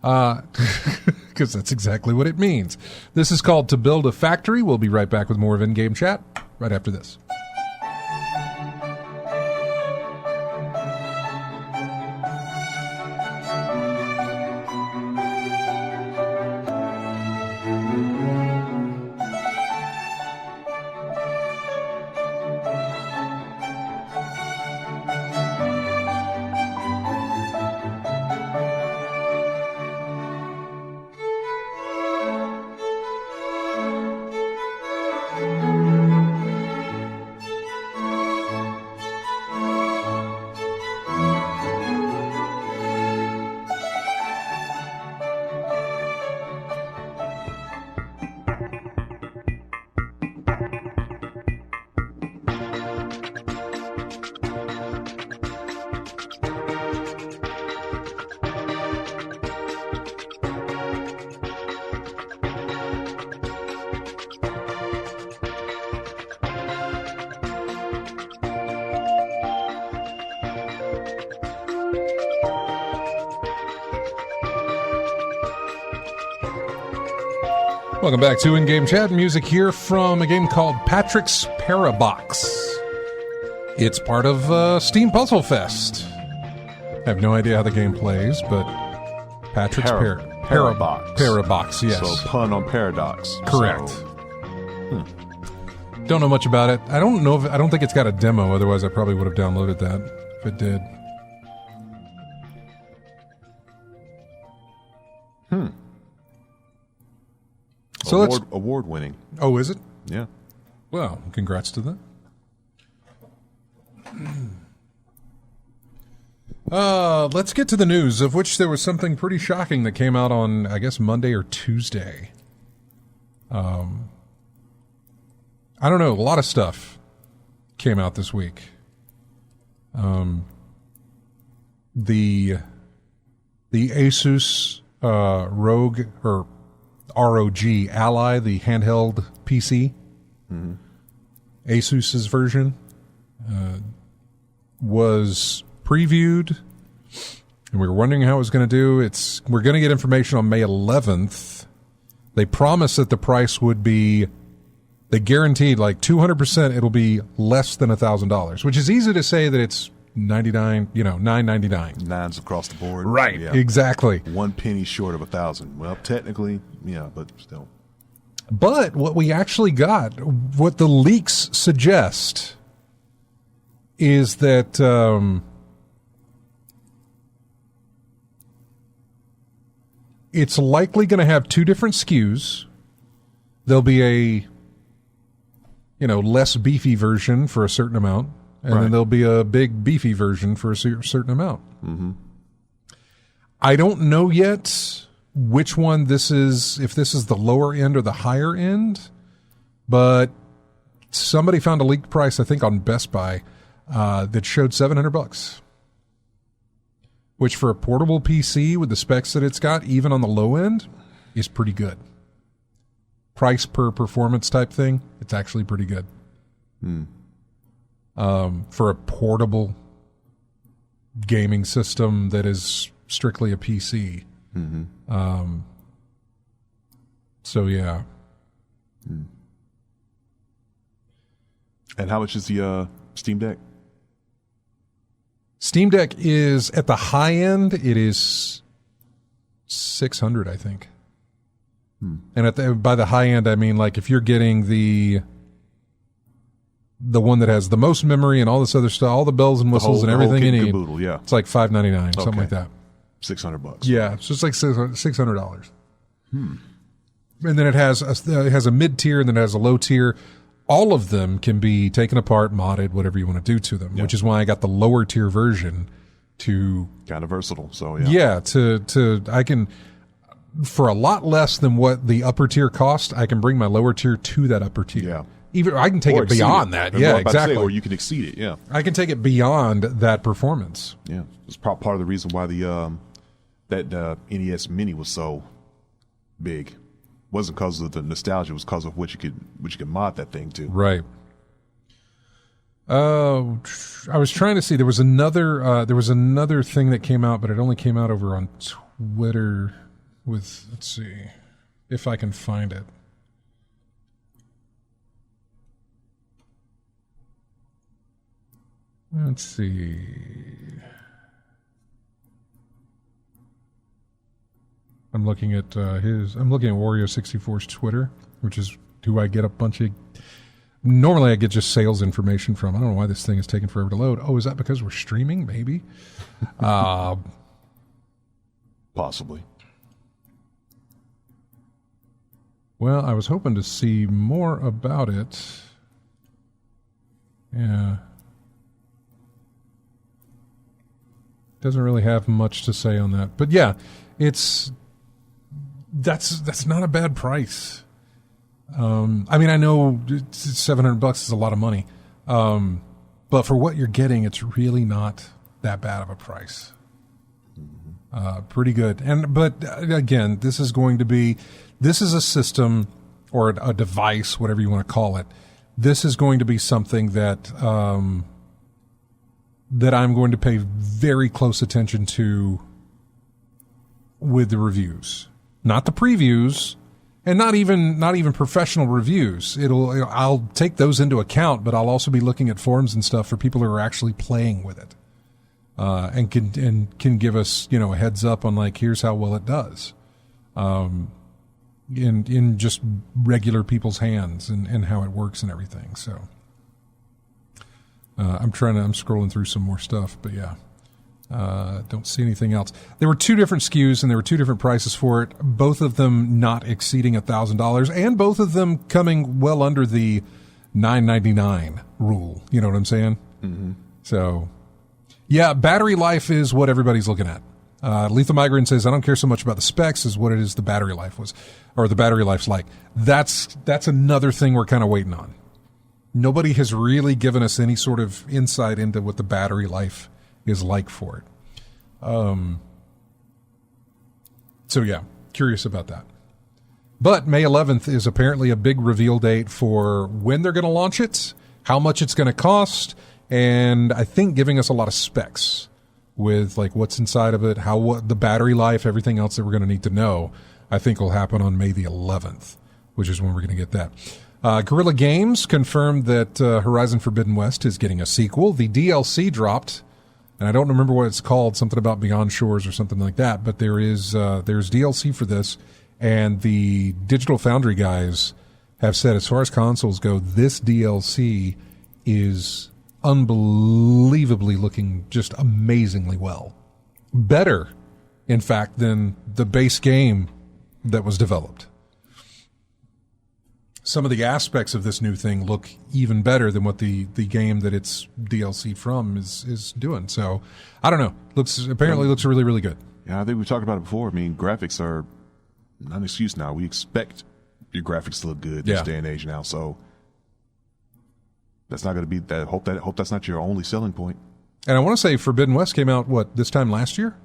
Because that's exactly what it means. This is called To Build a Factory. We'll be right back with more of In-Game Chat right after this. Welcome back to In-Game Chat. Music here from a game called Patrick's Parabox. It's part of Steam Puzzle Fest. I have no idea how the game plays, but Patrick's Parabox. Parabox, yes. So pun on paradox. Correct. So, Don't know much about it. I don't think it's got a demo, otherwise I probably would have downloaded that if it did. So award winning. Oh, is it? Yeah. Well, congrats to them. Let's get to the news, of which there was something pretty shocking that came out on, I guess, Monday or Tuesday. I don't know. A lot of stuff came out this week. The Asus ROG or ROG Ally, the handheld PC, Asus's version, was previewed, and we were wondering how it was going to do. We're going to get information on May 11th. They promised that the price would be, they guaranteed like 200% it'll be less than $1,000, which is easy to say that it's $999. Nines across the board. Right, Yeah. exactly. 1 penny short of 1,000. Well, technically, yeah, but still. But what we actually got, what the leaks suggest, is that it's likely going to have two different SKUs. There'll be a, less beefy version for a certain amount, and then there'll be a big beefy version for a certain amount. Mm-hmm. I don't know yet which one this is, if this is the lower end or the higher end, but somebody found a leaked price, I think on Best Buy, that showed $700, which for a portable PC with the specs that it's got, even on the low end, is pretty good. Price per performance type thing, it's actually pretty good. For a portable gaming system that is strictly a PC. So yeah. And how much is the Steam Deck? Steam Deck is at the high end. It is $600, I think. And by the high end, I mean like if you're getting the one that has the most memory and all this other stuff, all the bells and whistles and everything you need. Caboodle, yeah. It's like $599, something like that. $600. Yeah, so it's like $600. And then it has a mid tier, and then it has a low tier. All of them can be taken apart, modded, whatever you want to do to them. Which is why I got the lower tier version to kind of versatile. So yeah, I can, for a lot less than what the upper tier cost, I can bring my lower tier to that upper tier. Yeah. Even I can take it beyond that. Yeah, exactly. Or you can exceed it. Yeah, I can take it beyond that performance. Yeah, it's part of the reason why that NES Mini was so big. Wasn't because of the nostalgia; it was because of what you could mod that thing to. Right. I was trying to see. There was another thing that came out, but it only came out over on Twitter. Let's see if I can find it. Let's see. I'm looking at Wario 64's Twitter, which is who I get a bunch of. Normally, I get just sales information from. I don't know why this thing is taking forever to load. Oh, is that because we're streaming? Maybe. Possibly. Well, I was hoping to see more about it. Yeah. Doesn't really have much to say on that. But yeah, that's not a bad price. I mean, I know $700 is a lot of money. But for what you're getting, it's really not that bad of a price. Pretty good. But again, this is a system or a device, whatever you want to call it. This is going to be something that I'm going to pay very close attention to with the reviews. Not the previews, And not even professional reviews. I'll take those into account, but I'll also be looking at forums and stuff for people who are actually playing with it, and can give us, a heads up on like, here's how well it does, in just regular people's hands and how it works and everything. So, I'm scrolling through some more stuff, but yeah. Don't see anything else. There were 2 different SKUs and there were 2 different prices for it, both of them not exceeding $1,000 and both of them coming well under the $9.99 rule. You know what I'm saying? Mm-hmm. So, yeah, battery life is what everybody's looking at. Lethal Migrant says, I don't care so much about the specs as what it is the battery life was, or the battery life's like. That's another thing we're kind of waiting on. Nobody has really given us any sort of insight into what the battery life is like for it. So yeah, curious about that. But May 11th is apparently a big reveal date for when they're going to launch it, how much it's going to cost, and I think giving us a lot of specs with like what's inside of it, what the battery life, everything else that we're going to need to know, I think will happen on May the 11th, which is when we're going to get that. Guerrilla Games confirmed that Horizon Forbidden West is getting a sequel. The DLC dropped, and I don't remember what it's called, something about Beyond Shores or something like that, but there's DLC for this, and the Digital Foundry guys have said as far as consoles go, this DLC is unbelievably looking just amazingly well. Better, in fact, than the base game that was developed. Some of the aspects of this new thing look even better than what the game that it's DLC from is doing. So, I don't know. Apparently looks really, really good. Yeah, I think we talked about it before. I mean, graphics are not an excuse now. We expect your graphics to look good this day and age now. So, that's not going to be that. Hope that's not your only selling point. And I want to say Forbidden West came out, this time last year?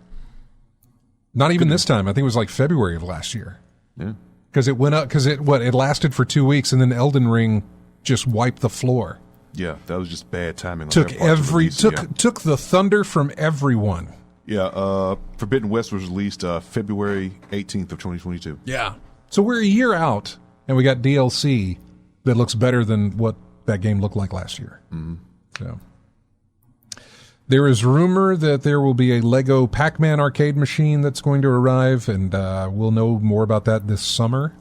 Not even this time. I think it was like February of last year. Yeah. Because it went up, it lasted for 2 weeks, and then Elden Ring just wiped the floor. Yeah, that was just bad timing. Took the thunder from everyone. Yeah, Forbidden West was released February 18th of 2022. Yeah. So we're a year out, and we got DLC that looks better than what that game looked like last year. Mm-hmm. So there is rumor that there will be a Lego Pac-Man arcade machine that's going to arrive, and we'll know more about that this summer.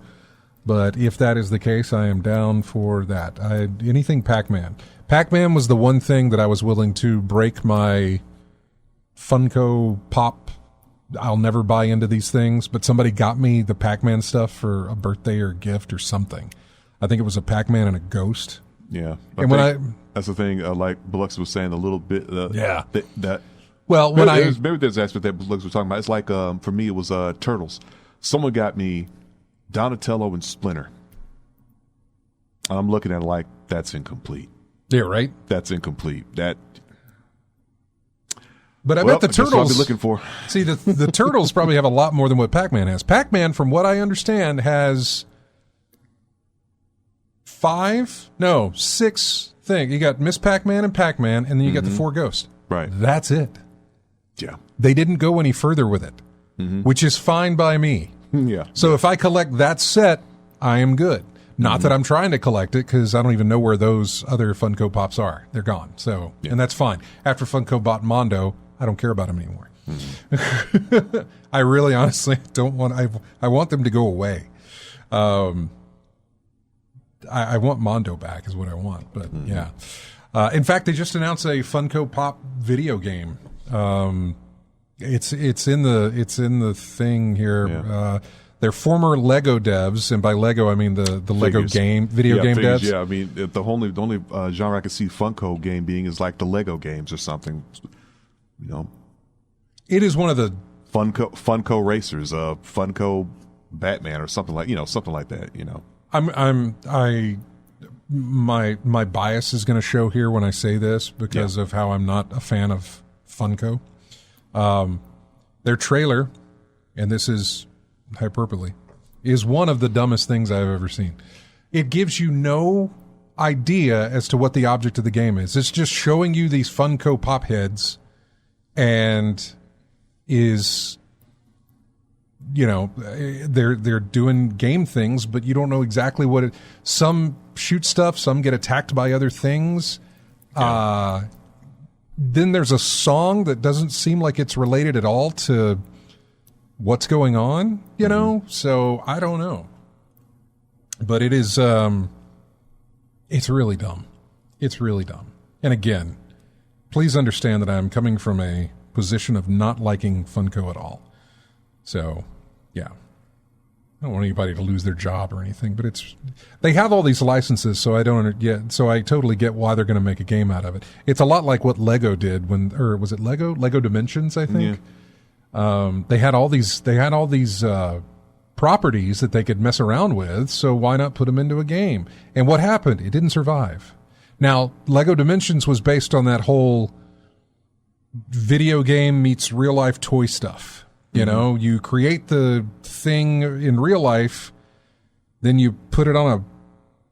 But if that is the case, I am down for that. Anything Pac-Man. Pac-Man was the one thing that I was willing to break my Funko Pop. I'll never buy into these things, but somebody got me the Pac-Man stuff for a birthday or a gift or something. I think it was a Pac-Man and a ghost. Yeah. That's the thing, like Biloxi was saying a little bit. Well, maybe there's an aspect that Biloxi was talking about. It's like, for me, it was Turtles. Someone got me Donatello and Splinter. I'm looking at it like, that's incomplete. Yeah, right? That's incomplete. But I bet the Turtles. That's what I'll be looking for. See, the Turtles probably have a lot more than what Pac-Man has. Pac-Man, from what I understand, has 6 things. You got Miss Pac-Man and Pac-Man, and then you got the 4 ghosts. Right. That's it. Yeah. They didn't go any further with it, which is fine by me. Yeah. So if I collect that set, I am good. Not that I'm trying to collect it, because I don't even know where those other Funko Pops are. They're gone. So, and that's fine. After Funko bought Mondo, I don't care about them anymore. I really honestly don't want, I want them to go away. I want Mondo back is what I want, but yeah. In fact, they just announced a Funko Pop video game. It's in the thing here. Yeah. They're former Lego devs, and by Lego I mean the Lego game video game figures, devs. Yeah, I mean the only genre I could see Funko game being is like the Lego games or something. You know, it is one of the Funko Racers, Funko Batman or something like that. You know. My bias is going to show here when I say this because of how I'm not a fan of Funko. Their trailer, and this is hyperbole, is one of the dumbest things I've ever seen. It gives you no idea as to what the object of the game is. It's just showing you these Funko Pop heads and is they're doing game things, but you don't know exactly what it. Some shoot stuff, some get attacked by other things. Yeah. Then there's a song that doesn't seem like it's related at all to what's going on, So I don't know. But it is, it's really dumb. It's really dumb. And again, please understand that I'm coming from a position of not liking Funko at all. So, yeah. I don't want anybody to lose their job or anything, but they have all these licenses, so I totally get why they're going to make a game out of it. It's a lot like what Lego did was it Lego? Lego Dimensions, I think. Yeah. They had all these properties that they could mess around with, so why not put them into a game? And what happened? It didn't survive. Now, Lego Dimensions was based on that whole video game meets real life toy stuff. You create the thing in real life, then you put it on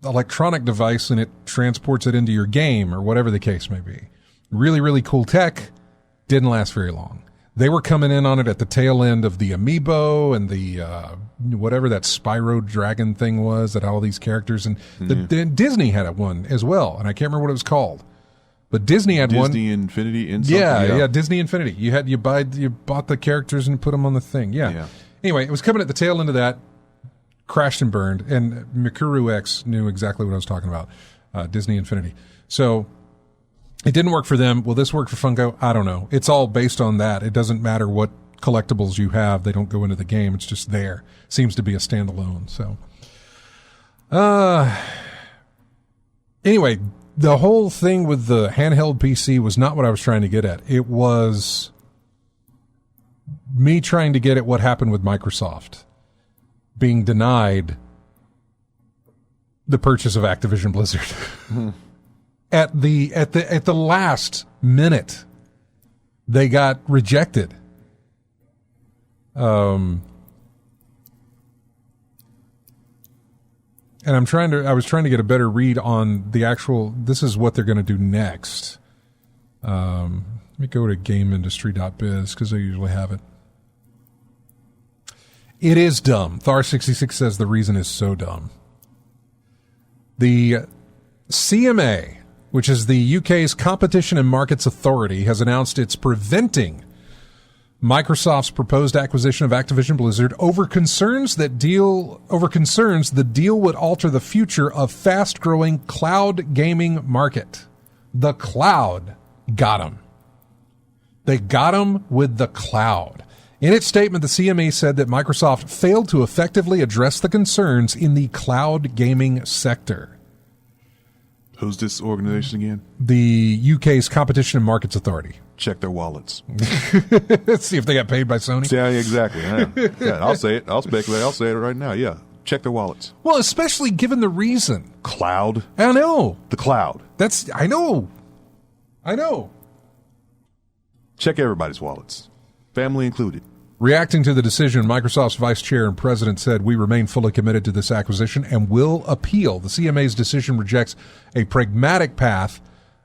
a electronic device and it transports it into your game or whatever the case may be. Really, really cool tech. Didn't last very long. They were coming in on it at the tail end of the Amiibo and the whatever that Spyro Dragon thing was that had all these characters. And the Disney had one as well, and I can't remember what it was called. But Disney had one. Disney Infinity and yeah, Disney Infinity. You bought the characters and put them on the thing. Yeah. Anyway, it was coming at the tail end of that, crashed and burned, and Mikuru X knew exactly what I was talking about. Disney Infinity. So it didn't work for them. Will this work for Funko? I don't know. It's all based on that. It doesn't matter what collectibles you have. They don't go into the game. It's just there. Seems to be a standalone. So, anyway. The whole thing with the handheld PC was not what I was trying to get at. It was me trying to get at what happened with Microsoft being denied the purchase of Activision Blizzard. Mm-hmm. At the last minute, they got rejected. And I was trying to get a better read on the actual, this is what they're going to do next. Let me go to GameIndustry.biz because I usually have it. It is dumb. Thar66 says the reason is so dumb. The CMA, which is the UK's Competition and Markets Authority, has announced it's preventing Microsoft's proposed acquisition of Activision Blizzard over concerns the deal would alter the future of fast-growing cloud gaming market. The cloud got them. They got them with the cloud. In its statement, the CMA said that Microsoft failed to effectively address the concerns in the cloud gaming sector. Who's this organization again? The UK's Competition and Markets Authority. Check their wallets. Let's see if they got paid by Sony. Yeah, exactly. Yeah, I'll say it. I'll speculate. I'll say it right now. Yeah. Check their wallets. Well, especially given the reason. Cloud. I know. The cloud. I know. Check everybody's wallets. Family included. Reacting to the decision, Microsoft's vice chair and president said, "We remain fully committed to this acquisition and will appeal. The CMA's decision rejects a pragmatic path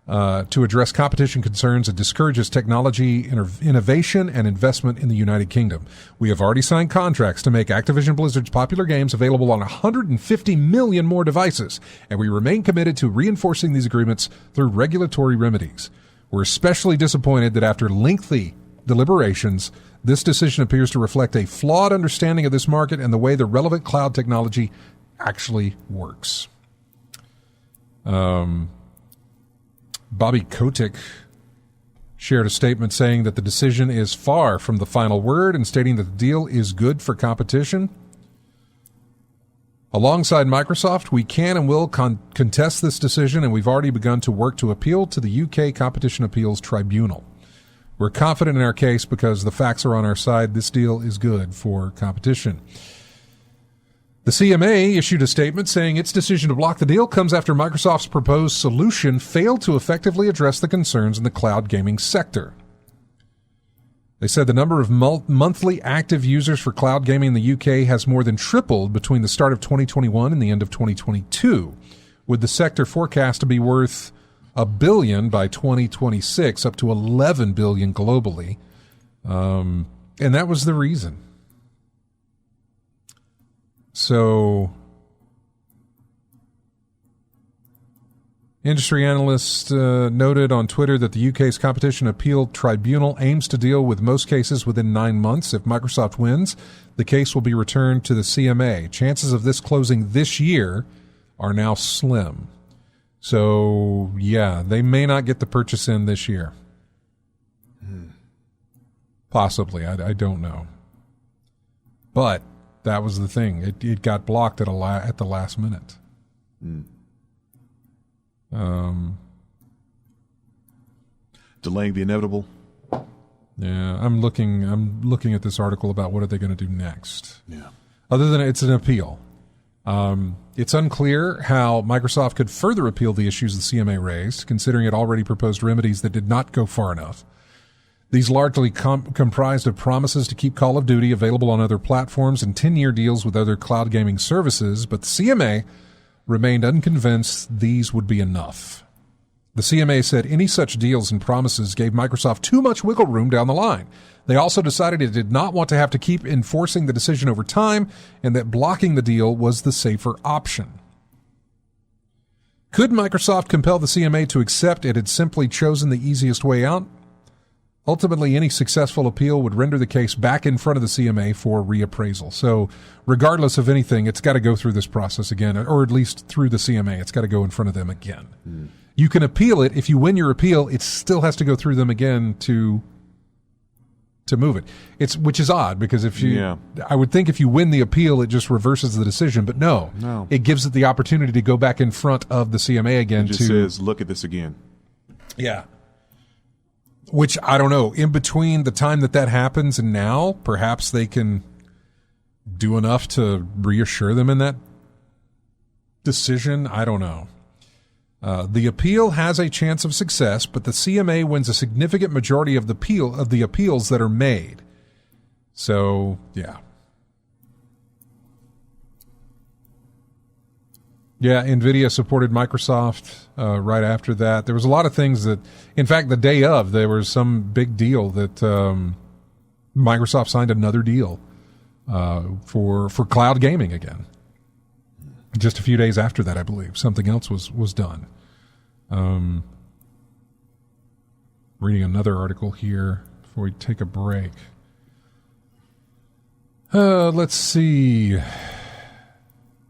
to address competition concerns and discourages technology innovation and investment in the United Kingdom. We have already signed contracts to make Activision Blizzard's popular games available on 150 million more devices, and we remain committed to reinforcing these agreements through regulatory remedies. We're especially disappointed that after lengthy deliberations, this decision appears to reflect a flawed understanding of this market and the way the relevant cloud technology actually works." Bobby Kotick shared a statement saying that the decision is far from the final word and stating that the deal is good for competition. Alongside Microsoft, we can and will contest this decision, and we've already begun to work to appeal to the UK Competition Appeals Tribunal. We're confident in our case because the facts are on our side. This deal is good for competition. The CMA issued a statement saying its decision to block the deal comes after Microsoft's proposed solution failed to effectively address the concerns in the cloud gaming sector. They said the number of monthly active users for cloud gaming in the UK has more than tripled between the start of 2021 and the end of 2022, with the sector forecast to be worth $1 billion by 2026, up to $11 billion globally. And that was the reason. So, industry analysts noted on Twitter that the UK's Competition Appeal Tribunal aims to deal with most cases within 9 months. If Microsoft wins, the case will be returned to the CMA. Chances of this closing this year are now slim. So, yeah, they may not get the purchase in this year. Possibly. I don't know. But that was the thing. It got blocked at the last minute. Delaying the inevitable. Yeah, I'm looking at this article about what are they going to do next. Yeah. Other than it's an appeal. It's unclear how Microsoft could further appeal the issues the CMA raised, considering it already proposed remedies that did not go far enough. These largely comprised of promises to keep Call of Duty available on other platforms and 10-year deals with other cloud gaming services, but the CMA remained unconvinced these would be enough. The CMA said any such deals and promises gave Microsoft too much wiggle room down the line. They also decided it did not want to have to keep enforcing the decision over time and that blocking the deal was the safer option. Could Microsoft compel the CMA to accept it had simply chosen the easiest way out? Ultimately, any successful appeal would render the case back in front of the CMA for reappraisal. So regardless of anything, it's got to go through this process again, or at least through the CMA. It's got to go in front of them again. You can appeal it. If you win your appeal, it still has to go through them again to move it. Which is odd because I would think if you win the appeal, it just reverses the decision. But no. It gives it the opportunity to go back in front of the CMA again. It just says, look at this again. Yeah. Which, I don't know, in between the time that happens and now, perhaps they can do enough to reassure them in that decision. I don't know. The appeal has a chance of success, but the CMA wins a significant majority of the appeals that are made. So, yeah. Yeah, NVIDIA supported Microsoft right after that. There was a lot of things that, in fact, the day of, there was some big deal that Microsoft signed another deal for cloud gaming again. Just a few days after that, I believe, something else was done. Reading another article here before we take a break. Let's see.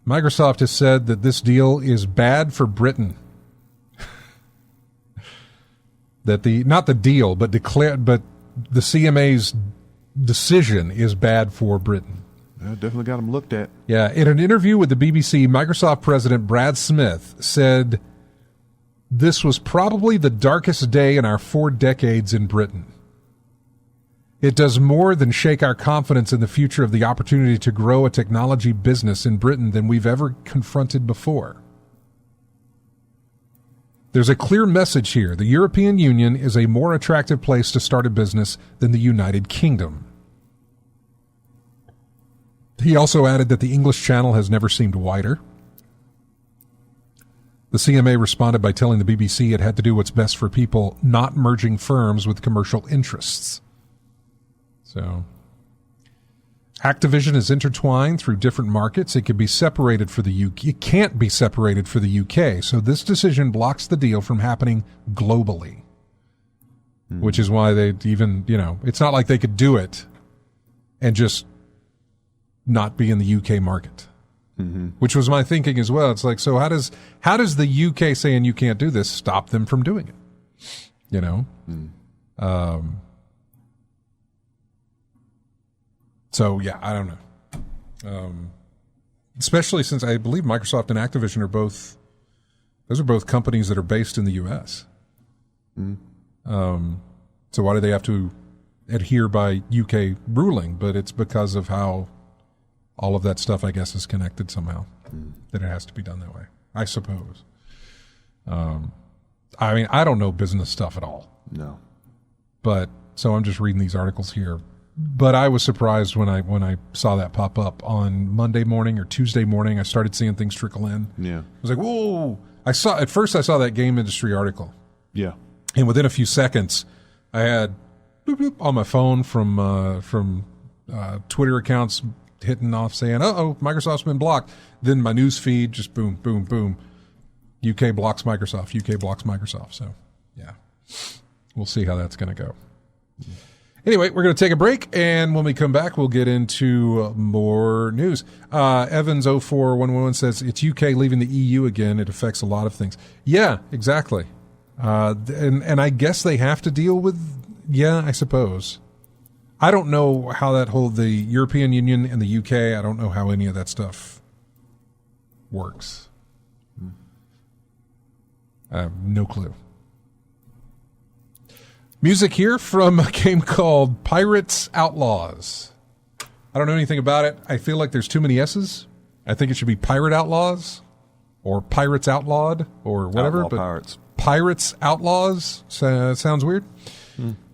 Microsoft has said that this deal is bad for Britain. Not the deal, but the CMA's decision is bad for Britain. I definitely got them looked at. Yeah, in an interview with the BBC, Microsoft president Brad Smith said, "This was probably the darkest day in our 4 decades in Britain. It does more than shake our confidence in the future of the opportunity to grow a technology business in Britain than we've ever confronted before. There's a clear message here. The European Union is a more attractive place to start a business than the United Kingdom." He also added that the English Channel has never seemed wider. The CMA responded by telling the BBC it had to do what's best for people, not merging firms with commercial interests. So, Activision is intertwined through different markets. It can be separated for the UK. It can't be separated for the UK. So this decision blocks the deal from happening globally, which is why they even, it's not like they could do it and just not be in the UK market, which was my thinking as well. It's like, so how does the UK saying you can't do this stop them from doing it? So, yeah, I don't know. Especially since I believe Microsoft and Activision are both companies that are based in the U.S. So why do they have to adhere by UK ruling? But it's because of how all of that stuff, I guess, is connected somehow, that it has to be done that way, I suppose. I mean, I don't know business stuff at all. No. But, so I'm just reading these articles here. But I was surprised when I saw that pop up on Monday morning or Tuesday morning. I started seeing things trickle in. Yeah. I was like, whoa. At first I saw that game industry article. Yeah. And within a few seconds, I had boop, boop, on my phone from Twitter accounts hitting off saying, "Uh-oh, Microsoft's been blocked." Then my news feed just boom, boom, boom. UK blocks Microsoft. UK blocks Microsoft. So, yeah, we'll see how that's going to go. Anyway, we're going to take a break, and when we come back, we'll get into more news. Evans04111 says, it's UK leaving the EU again. It affects a lot of things. Yeah, exactly. And I guess they have to deal with, I suppose. I don't know how the European Union and the UK, I don't know how any of that stuff works. I have no clue. Music here from a game called Pirates Outlaws. I don't know anything about it. I feel like there's too many S's. I think it should be Pirate Outlaws or Pirates Outlawed or whatever. Outlaw but Pirates. Pirates Outlaws sounds weird.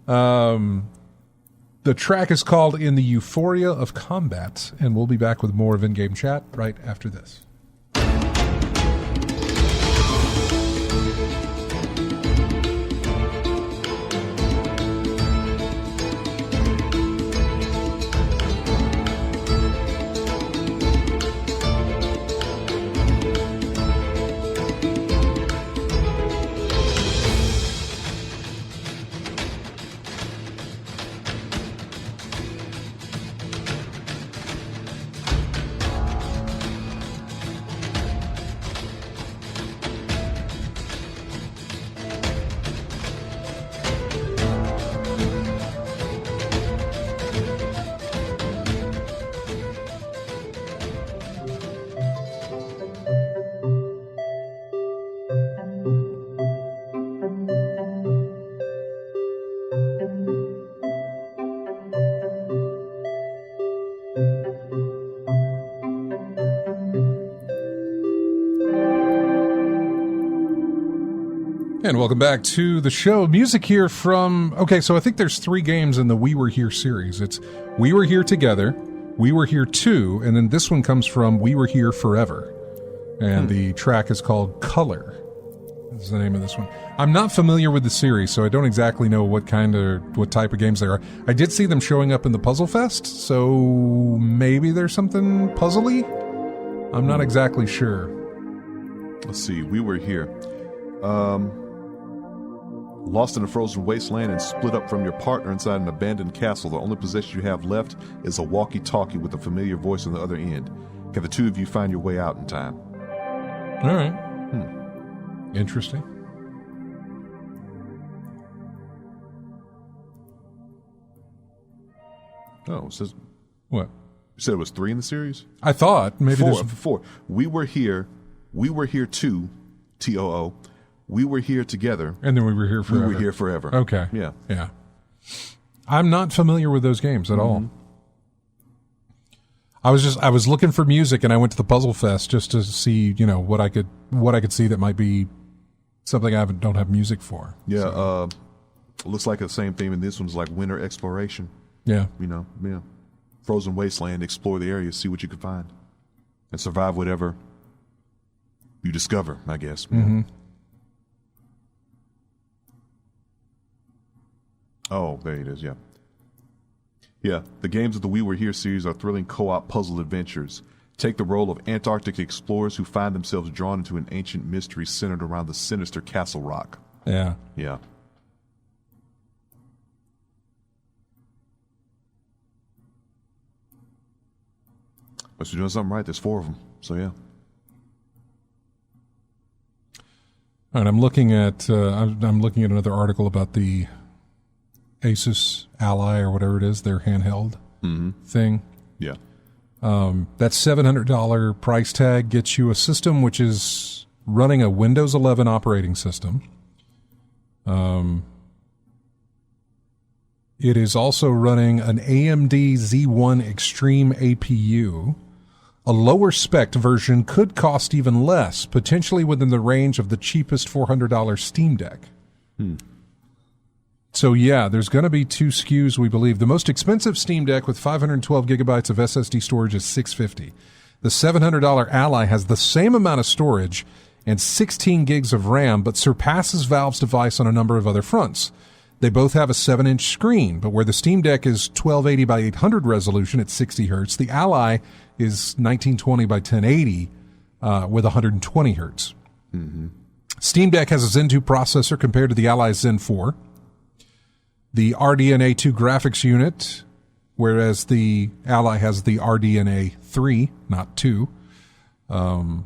The track is called In the Euphoria of Combat, and we'll be back with more of In-Game Chat right after this. And welcome back to the show. Music here from... Okay, so I think there's 3 games in the We Were Here series. It's We Were Here Together, We Were Here 2, and then this one comes from We Were Here Forever. And the track is called Color. Is the name of this one. I'm not familiar with the series, so I don't exactly know what type of games they are. I did see them showing up in the Puzzle Fest, so maybe there's something puzzly? I'm not exactly sure. Let's see. We Were Here. Lost in a frozen wasteland and split up from your partner inside an abandoned castle. The only possession you have left is a walkie-talkie with a familiar voice on the other end. Can the two of you find your way out in time? All right. Interesting. Oh, it says... What? You said it was 3 in the series? I thought maybe 4. there's... 4. We Were Here 2, T-O-O. We Were Here Together. And then We Were Here Forever. We Were Here Forever. Okay. Yeah. I'm not familiar with those games at all. I was looking for music, and I went to the Puzzle Fest just to see, what I could see that might be something I don't have music for. Yeah. So. Looks like the same theme, and this one's like winter exploration. Yeah. Frozen wasteland, explore the area, see what you can find, and survive whatever you discover, I guess. Mm-hmm. Oh, there it is, yeah. Yeah, the games of the We Were Here series are thrilling co-op puzzle adventures. Take the role of Antarctic explorers who find themselves drawn into an ancient mystery centered around the sinister Castle Rock. Yeah. Yeah. Must be doing something right. There's 4 of them, so yeah. All right, I'm looking at another article about the Asus Ally or whatever it is, their handheld thing. Yeah. That $700 price tag gets you a system which is running a Windows 11 operating system. It is also running an AMD Z1 Extreme APU. A lower spec version could cost even less, potentially within the range of the cheapest $400 Steam Deck. So yeah, there's going to be 2 SKUs, we believe. The most expensive Steam Deck with 512 gigabytes of SSD storage is $650. The $700 Ally has the same amount of storage and 16 gigs of RAM, but surpasses Valve's device on a number of other fronts. They both have a 7-inch screen, but where the Steam Deck is 1280 by 800 resolution at 60 hertz, the Ally is 1920 by 1080 with 120 hertz. Mm-hmm. Steam Deck has a Zen 2 processor compared to the Ally's Zen 4. The RDNA 2 graphics unit, whereas the Ally has the RDNA 3, not 2. And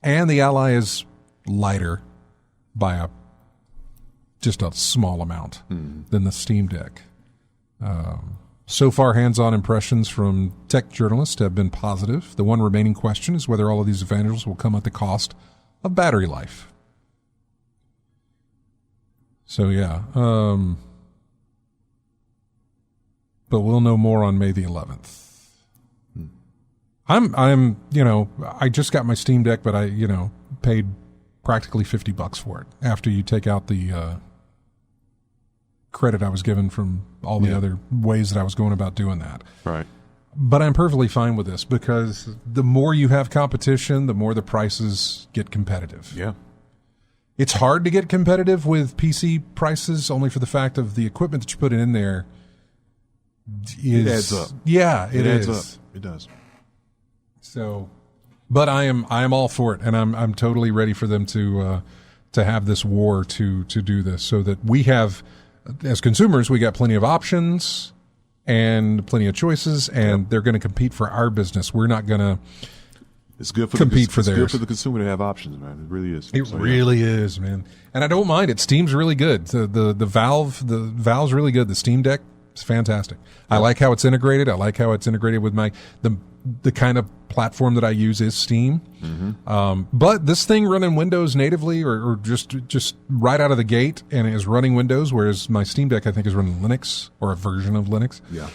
the Ally is lighter by just a small amount than the Steam Deck. So far, hands-on impressions from tech journalists have been positive. The one remaining question is whether all of these advantages will come at the cost of battery life. So, yeah. But we'll know more on May the 11th. I just got my Steam Deck, but I paid practically $50 for it after you take out the credit I was given from all the other ways that I was going about doing that. Right. But I'm perfectly fine with this because the more you have competition, the more the prices get competitive. Yeah. It's hard to get competitive with PC prices only for the fact of the equipment that you put in there. It adds up. Yeah, it adds is. up. It does. So, but I am all for it, and I'm totally ready for them to have this war to do this, so that we have, as consumers, we got plenty of options and plenty of choices, and they're going to compete for our business. We're not going to. It's good for compete for theirs. It's good for the consumer to have options, man. It really is. It really is, man. And I don't mind it. Steam's really good. The Valve's really good. The Steam Deck is fantastic. I like how it's integrated. I like how it's integrated with the kind of platform that I use is Steam. Mm-hmm. But this thing running Windows natively or just right out of the gate, and it is running Windows, whereas my Steam Deck I think is running Linux or a version of Linux. Yeah.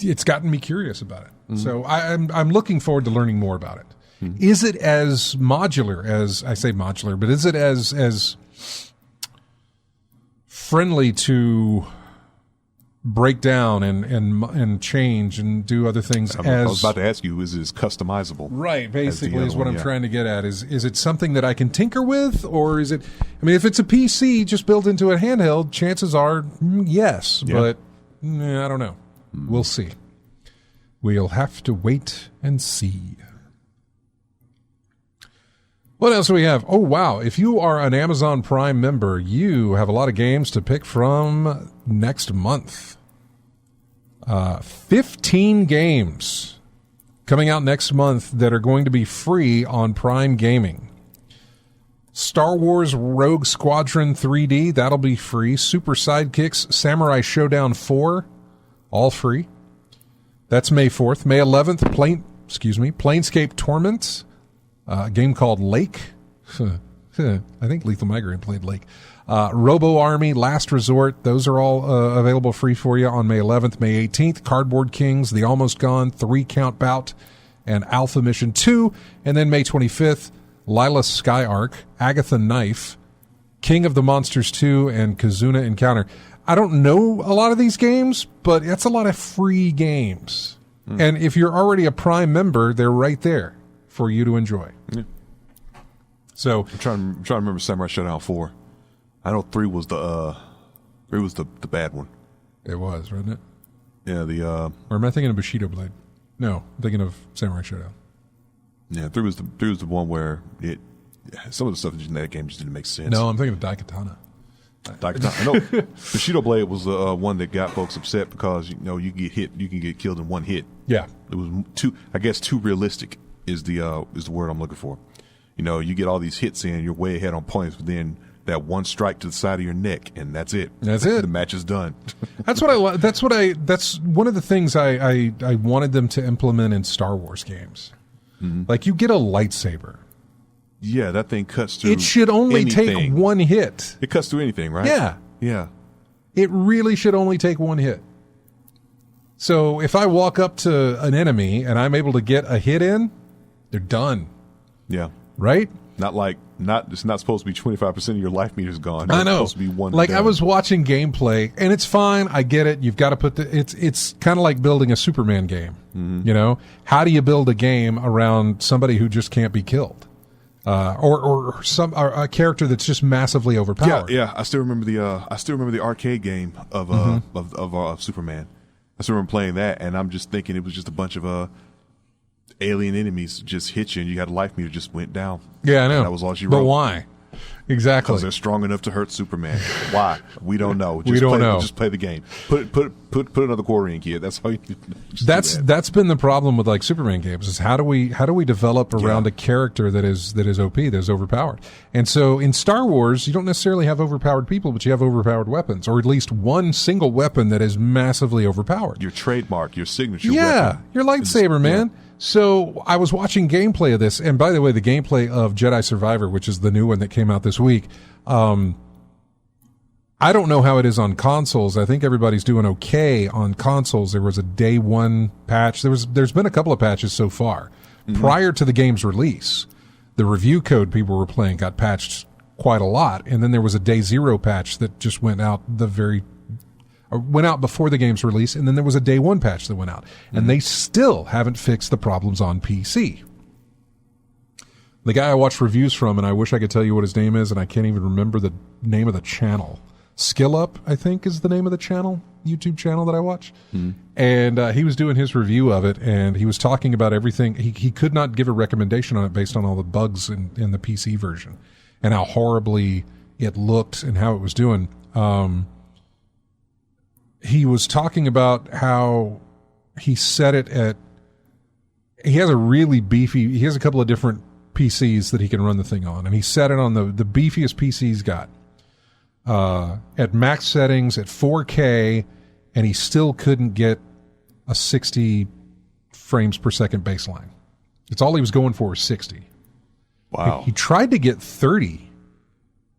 It's gotten me curious about it. Mm-hmm. So I'm looking forward to learning more about it. Mm-hmm. Is it as modular as I say modular, but is it as friendly to break down and change and do other things? I was about to ask you, is it customizable? Right, basically is what I'm trying to get at. Is it something that I can tinker with, or is it, I mean, if it's a PC just built into a handheld, chances are yes, but I don't know. We'll see. We'll have to wait and see. What else do we have? Oh, wow. If you are an Amazon Prime member, you have a lot of games to pick from next month. 15 games coming out next month that are going to be free on Prime Gaming. Star Wars Rogue Squadron 3D, that'll be free. Super Sidekicks Samurai Showdown 4, all free. That's May 4th. May 11th, Planescape Torment, a game called Lake. I think Lethal Migraine played Lake. Robo Army, Last Resort, those are all available free for you on May 11th. May 18th, Cardboard Kings, The Almost Gone, 3-Count Bout, and Alpha Mission 2. And then May 25th, Lila Skyark, Agatha Knife, King of the Monsters 2, and Kazuna Encounter. I don't know a lot of these games, but that's a lot of free games. And if you're already a Prime member, they're right there for you to enjoy. Yeah. So I'm trying to remember Samurai Showdown 4. I know 3 was the bad one. It was, wasn't it? Yeah, or am I thinking of Bushido Blade? No, I'm thinking of Samurai Showdown. Yeah, 3 was the one where some of the stuff in that game just didn't make sense. No, I'm thinking of Daikatana. I know Bushido Blade was the one that got folks upset because you get hit, you can get killed in one hit. Yeah, it was too realistic is the word I'm looking for. You get all these hits in, you're way ahead on points, but then that one strike to the side of your neck, and that's it. That's it. The match is done. That's what I. That's one of the things I wanted them to implement in Star Wars games. Mm-hmm. Like you get a lightsaber. Yeah, that thing cuts through. It should only anything. take one hit. It cuts through anything, right? Yeah. Yeah. It really should only take one hit. So if I walk up to an enemy and I'm able to get a hit in, they're done. Yeah. Right? It's not supposed to be 25% of your life meter's gone. I know. It's supposed to be one. Like I was watching gameplay, and it's fine. I get it. You've got to put it's kind of like building a Superman game. Mm-hmm. How do you build a game around somebody who just can't be killed? or a character that's just massively overpowered. Yeah. I still remember the arcade game of Superman. I still remember playing that, and I'm just thinking it was just a bunch of alien enemies just hit you, and you had a life meter just went down. Yeah, I know. And that was all she wrote. But why? Exactly. Because they're strong enough to hurt Superman. Why? We don't know. We don't know. Just play the game. Put another quarter in, kid. That's all you do. That's been the problem with like Superman games is how do we develop around a character that is OP, that is overpowered. And so in Star Wars, you don't necessarily have overpowered people, but you have overpowered weapons, or at least one single weapon that is massively overpowered. Your trademark, your signature weapon. Your lightsaber, man. Yeah. So I was watching gameplay of this, and by the way, the gameplay of Jedi Survivor, which is the new one that came out this week, I don't know how it is on consoles. I think everybody's doing okay on consoles. There was a day one patch. There's been a couple of patches so far. Mm-hmm. Prior to the game's release, the review code people were playing got patched quite a lot, and then there was a day zero patch that just went out before the game's release, and then there was a day one patch that went out. And they still haven't fixed the problems on PC. The guy I watched reviews from, and I wish I could tell you what his name is, and I can't even remember the name of the channel. Skill Up, I think, is the name of the channel, YouTube channel that I watch. And he was doing his review of it, and he was talking about everything. He could not give a recommendation on it based on all the bugs in the PC version and how horribly it looked and how it was doing. He was talking about how he set it at, he has a couple of different PCs that he can run the thing on, and he set it on the beefiest PC he's got, at max settings at 4K, and he still couldn't get a 60 frames per second baseline. It's all he was going for was 60. Wow. He tried to get 30,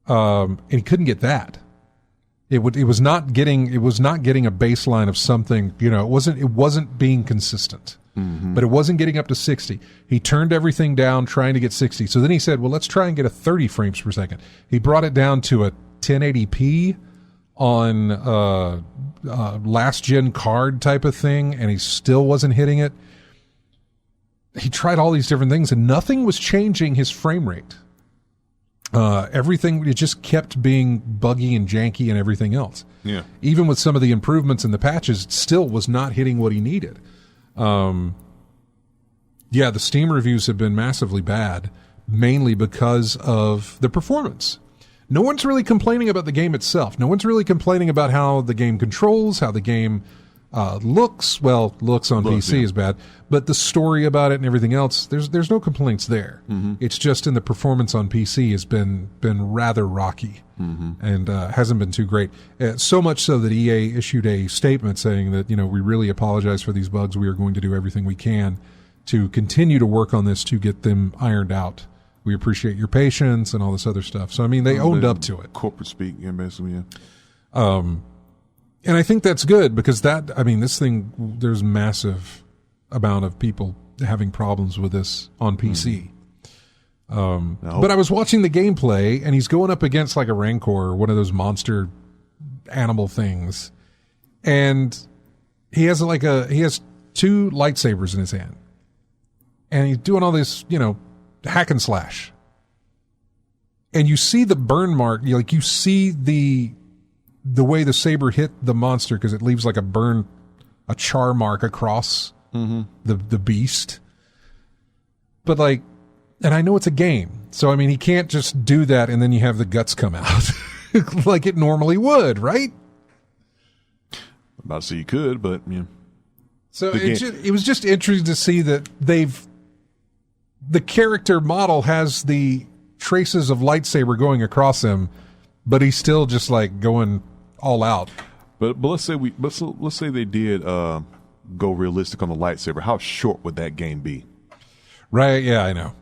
and he couldn't get that. It was not getting a baseline of something, it wasn't being consistent. But it wasn't getting up to 60. He turned everything down trying to get 60. So then he said, well, let's try and get a 30 frames per second. He brought it down to a 1080p on last gen card type of thing, and he still wasn't hitting it. He tried all these different things, and nothing was changing his frame rate. Everything, it just kept being buggy and janky and everything else. Yeah. Even with some of the improvements in the patches, it still was not hitting what he needed. The Steam reviews have been massively bad, mainly because of the performance. No one's really complaining about the game itself. No one's really complaining about how the game controls, how the game looks. Well, looks on PC is bad, but the story about it and everything else, there's no complaints there. It's just in the performance on PC has been rather rocky and hasn't been too great. So much so that EA issued a statement saying that, we really apologize for these bugs. We are going to do everything we can to continue to work on this to get them ironed out. We appreciate your patience and all this other stuff. So, they owned up to it. Corporate speak, basically, yeah. And I think that's good because this thing, there's massive amount of people having problems with this on PC. But I was watching the gameplay, and he's going up against like a Rancor, one of those monster animal things, and he has two lightsabers in his hand, and he's doing all this, hack and slash, and you see the burn mark, you see the way the saber hit the monster, because it leaves like a char mark across the beast. But and I know it's a game, so he can't just do that and then you have the guts come out like it normally would, right? I'm about to say you could, but yeah. So it was just interesting to see that the character model has the traces of lightsaber going across him, but he's still just going all out. But let's say they did go realistic on the lightsaber. How short would that game be? Right? Yeah, I know.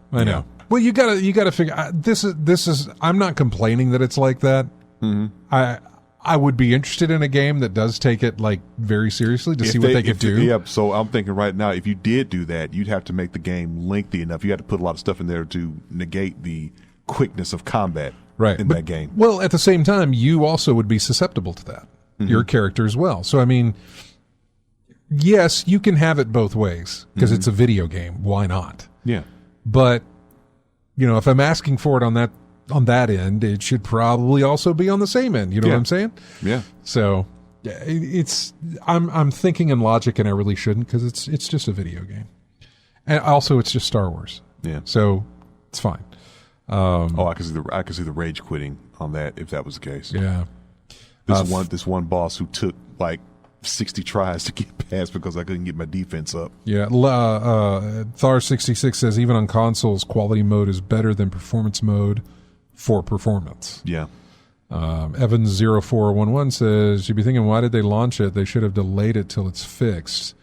Well, you gotta figure. This is. I'm not complaining that it's like that. I would be interested in a game that does take it very seriously to see what they could do. Yeah. So I'm thinking right now, if you did do that, you'd have to make the game lengthy enough. You had to put a lot of stuff in there to negate the quickness of combat. Right. In that game. Well, at the same time, you also would be susceptible to that. Your character as well. So, yes, you can have it both ways because it's a video game. Why not? Yeah. But if I'm asking for it on that end, it should probably also be on the same end. You know what I'm saying? Yeah. So I'm thinking in logic, and I really shouldn't, because it's just a video game, and also it's just Star Wars. Yeah. So it's fine. I could see the rage quitting on that if that was the case. Yeah. This one boss who took like 60 tries to get past because I couldn't get my defense up. Yeah. Thar66 says even on consoles, quality mode is better than performance mode for performance. Yeah. Evans0411 says, you'd be thinking, why did they launch it? They should have delayed it till it's fixed.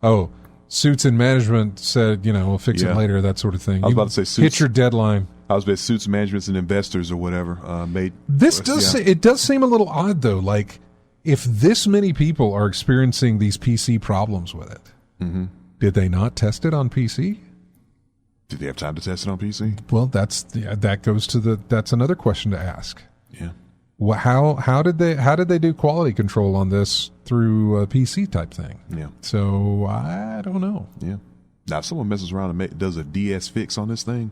Oh, Suits in Management said, we'll fix it later, that sort of thing. I was about to say Suits. Hit your deadline. I was about to say Suits Managements and Investors or whatever made. It does seem a little odd, though. Like, if this many people are experiencing these PC problems with it, did they not test it on PC? Did they have time to test it on PC? Well, that's another question to ask. Yeah. Well, how did they do quality control on this through a PC type thing? Yeah. So I don't know. Yeah. Now, if someone messes around and does a DS fix on this thing.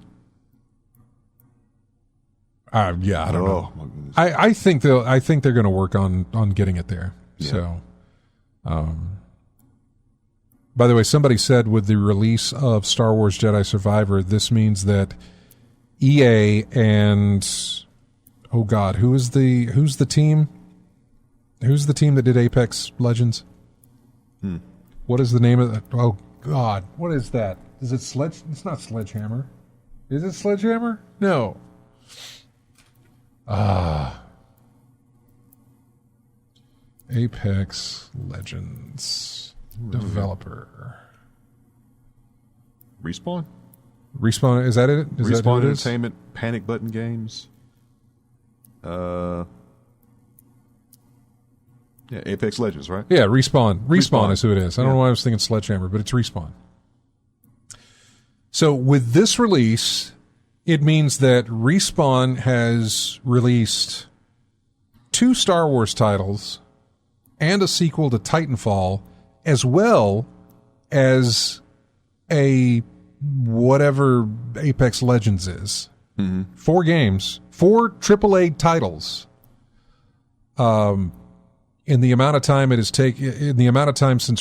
I don't know. I think they're going to work on getting it there. Yeah. So, by the way, somebody said with the release of Star Wars Jedi Survivor, this means that EA and oh God, who's the team? Who's the team that did Apex Legends? What is the name of that? Oh God, what is that? Is it It's not Sledgehammer. Is it Sledgehammer? No. Apex Legends developer. Respawn? Respawn, is that it? Respawn Entertainment, Panic Button Games. Apex Legends, right? Yeah, Respawn. Respawn is who it is. I don't know why I was thinking Sledgehammer, but it's Respawn. So with this release, it means that Respawn has released 2 Star Wars titles and a sequel to Titanfall, as well as a whatever Apex Legends is. 4 games, 4 AAA titles. In the amount of time since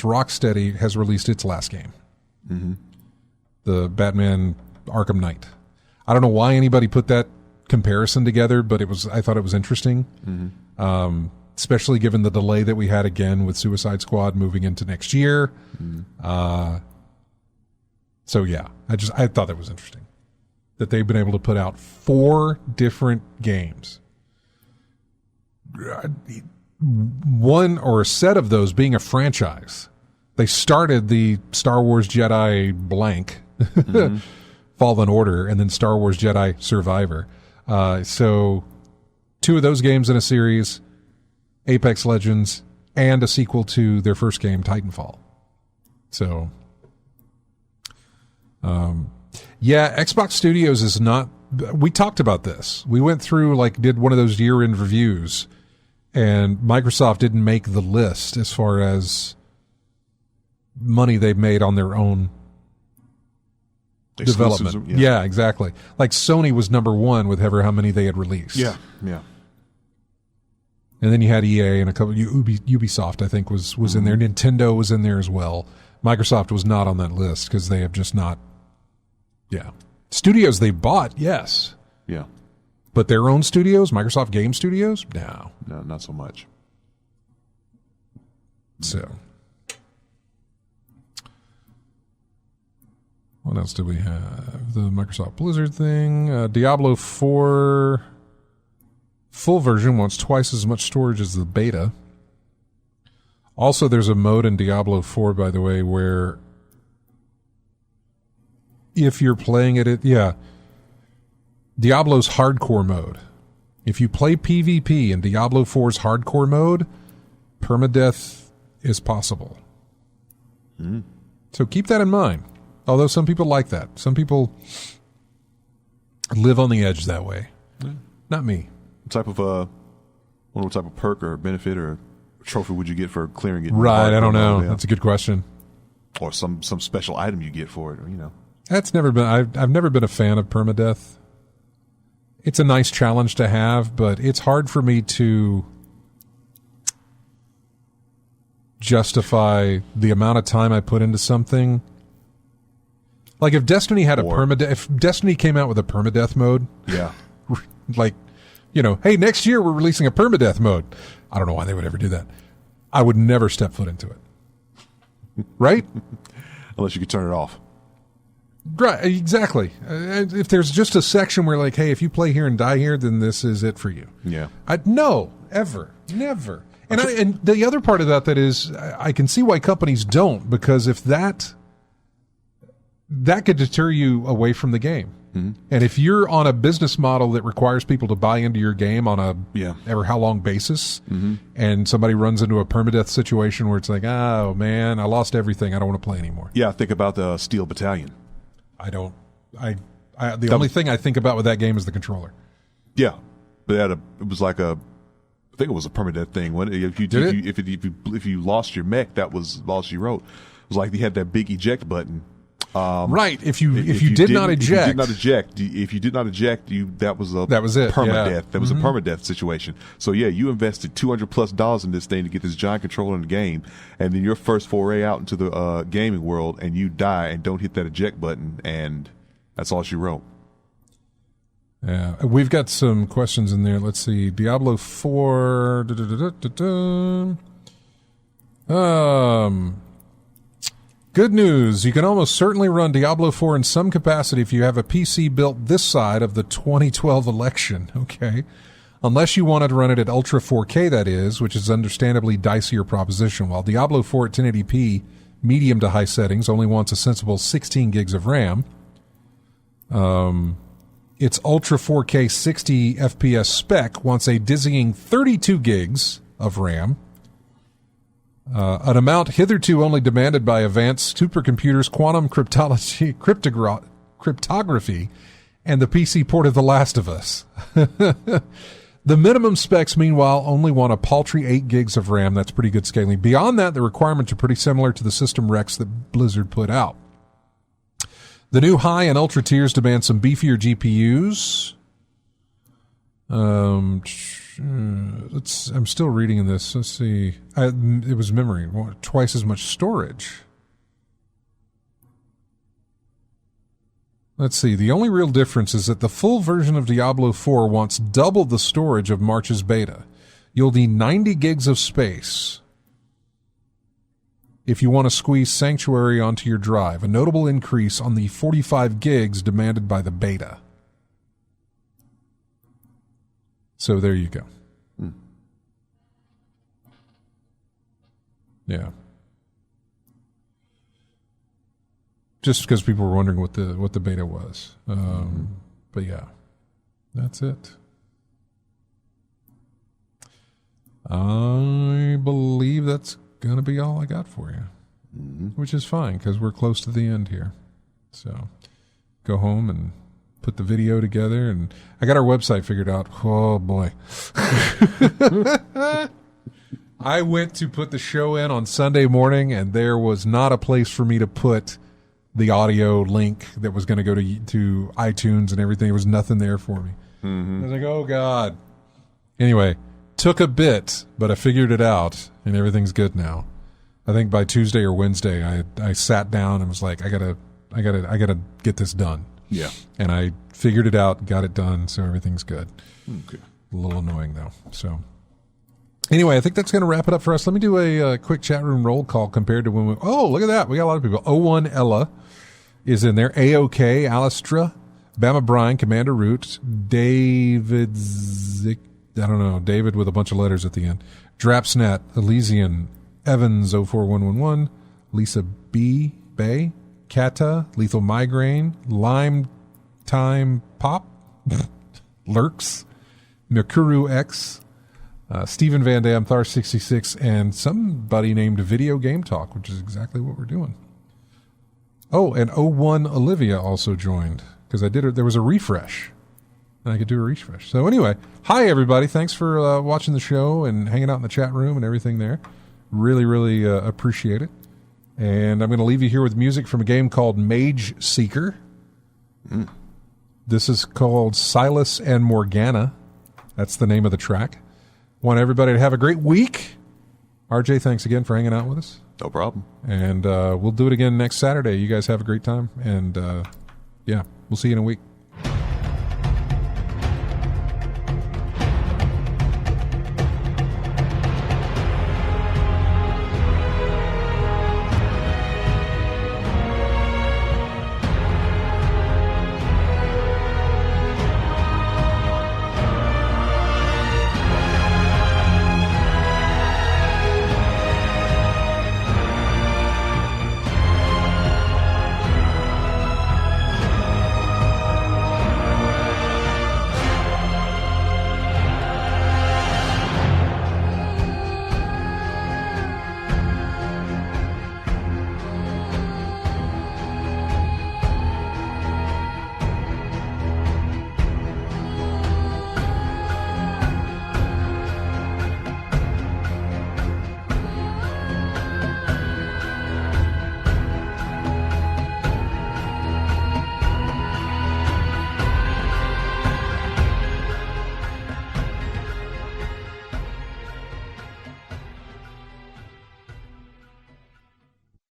Rocksteady has released its last game, the Batman Arkham Knight. I don't know why anybody put that comparison together, but I thought it was interesting, especially given the delay that we had again with Suicide Squad moving into next year. So yeah, I thought that was interesting that they've been able to put out 4 different games. One or a set of those being a franchise. They started the Star Wars Jedi blank, Fallen Order, and then Star Wars Jedi Survivor. So 2 of those games in a series, Apex Legends, and a sequel to their first game, Titanfall. So, Xbox Studios is not... We talked about this. We went through, did one of those year-end reviews, and Microsoft didn't make the list as far as money they've made on their own development. Yeah, exactly. Like Sony was number 1 with how many they had released. Yeah. And then you had EA and a couple. Ubisoft, I think, was in there. Nintendo was in there as well. Microsoft was not on that list because they have just not. Yeah, studios they bought, yes. Yeah, but their own studios, Microsoft Game Studios, no, not so much. So, what else do we have? The Microsoft Blizzard thing. Diablo 4 full version wants twice as much storage as the beta. Also, there's a mode in Diablo 4, by the way, where if you're playing it, Diablo's hardcore mode. If you play PvP in Diablo 4's hardcore mode, permadeath is possible. So keep that in mind. Although some people like that. Some people live on the edge that way. Not me. What type of perk or benefit or trophy would you get for clearing it? Right, I don't know. That's a good question. Or some special item you get for it, That's never been. I've never been a fan of permadeath. it's a nice challenge to have, but it's hard for me to justify the amount of time I put into something. Like if Destiny had if Destiny came out with a permadeath mode, yeah, like, hey, next year we're releasing a permadeath mode. I don't know why they would ever do that. I would never step foot into it. Right? Unless you could turn it off. Right, exactly. If there's just a section where like, hey, if you play here and die here, then this is it for you. Yeah. No, ever, never. And the other part of that is I can see why companies don't, because if that could deter you away from the game. Mm-hmm. And if you're on a business model that requires people to buy into your game on a ever how long basis, mm-hmm. and somebody runs into a permadeath situation where it's like, oh man, I lost everything, I don't want to play anymore. Yeah, think about the Steel Battalion. The only thing I think about with that game is the controller. Yeah, but it was like I think it was a permadeath thing. If you lost your mech, that was all she wrote. It was like they had that big eject button. Right. If you did not eject, that was it. Permadeath. Yeah. That was a permadeath situation. So yeah, you invested $200+ in this thing to get this giant controller in the game, and then your first foray out into the gaming world, and you die and don't hit that eject button, and that's all she wrote. Yeah, we've got some questions in there. Let's see. Diablo 4. Good news. You can almost certainly run Diablo 4 in some capacity if you have a PC built this side of the 2012 election. Okay. Unless you wanted to run it at Ultra 4K, that is, which is understandably dicier proposition. While Diablo 4 at 1080p, medium to high settings, only wants a sensible 16 gigs of RAM. Its Ultra 4K 60 FPS spec wants a dizzying 32 gigs of RAM. An amount hitherto only demanded by advanced supercomputers, quantum cryptography, and the PC port of The Last of Us. The minimum specs, meanwhile, only want a paltry 8 gigs of RAM. That's pretty good scaling. Beyond that, the requirements are pretty similar to the system recs that Blizzard put out. The new high and ultra tiers demand some beefier GPUs. I'm still reading in this. Let's see. It was memory. Twice as much storage. Let's see. The only real difference is that the full version of Diablo 4 wants double the storage of March's beta. You'll need 90 gigs of space if you want to squeeze Sanctuary onto your drive, a notable increase on the 45 gigs demanded by the beta. So there you go. Yeah. Just because people were wondering what the beta was. But yeah, that's it. I believe that's going to be all I got for you, which is fine because we're close to the end here. So go home and put the video together, and I got our website figured out. Oh boy. I went to put the show in on Sunday morning, and there was not a place for me to put the audio link that was going to go to iTunes and everything. There was nothing there for me. I was like, oh God. Anyway, took a bit, but I figured it out, and everything's good now. I think by Tuesday or Wednesday, I sat down and was like, I gotta get this done. Yeah. And I figured it out, got it done, so everything's good. Okay. A little annoying though. So anyway, I think that's going to wrap it up for us. Let me do a quick chat room roll call compared to when we... Oh, look at that. We got a lot of people. 01 Ella is in there. AOK, Alistra, Bama Bryan, Commander Root, David Zick... I don't know. David with a bunch of letters at the end. Drapsnat, Elysian, Evans 04111, Lisa B. Bay, Kata, Lethal Migraine, Lime Time Pop, Lurks, Mercuru X, Stephen Van Dam, Thar66, and somebody named Video Game Talk, which is exactly what we're doing. Oh, and 01 Olivia also joined because there was a refresh. And I could do a refresh. So anyway, hi everybody. Thanks for watching the show and hanging out in the chat room and everything there. Really, really appreciate it. And I'm going to leave you here with music from a game called Mage Seeker. This is called Silas and Morgana. That's the name of the track. Want everybody to have a great week. RJ, thanks again for hanging out with us. No problem. And we'll do it again next Saturday. You guys have a great time. And, we'll see you in a week.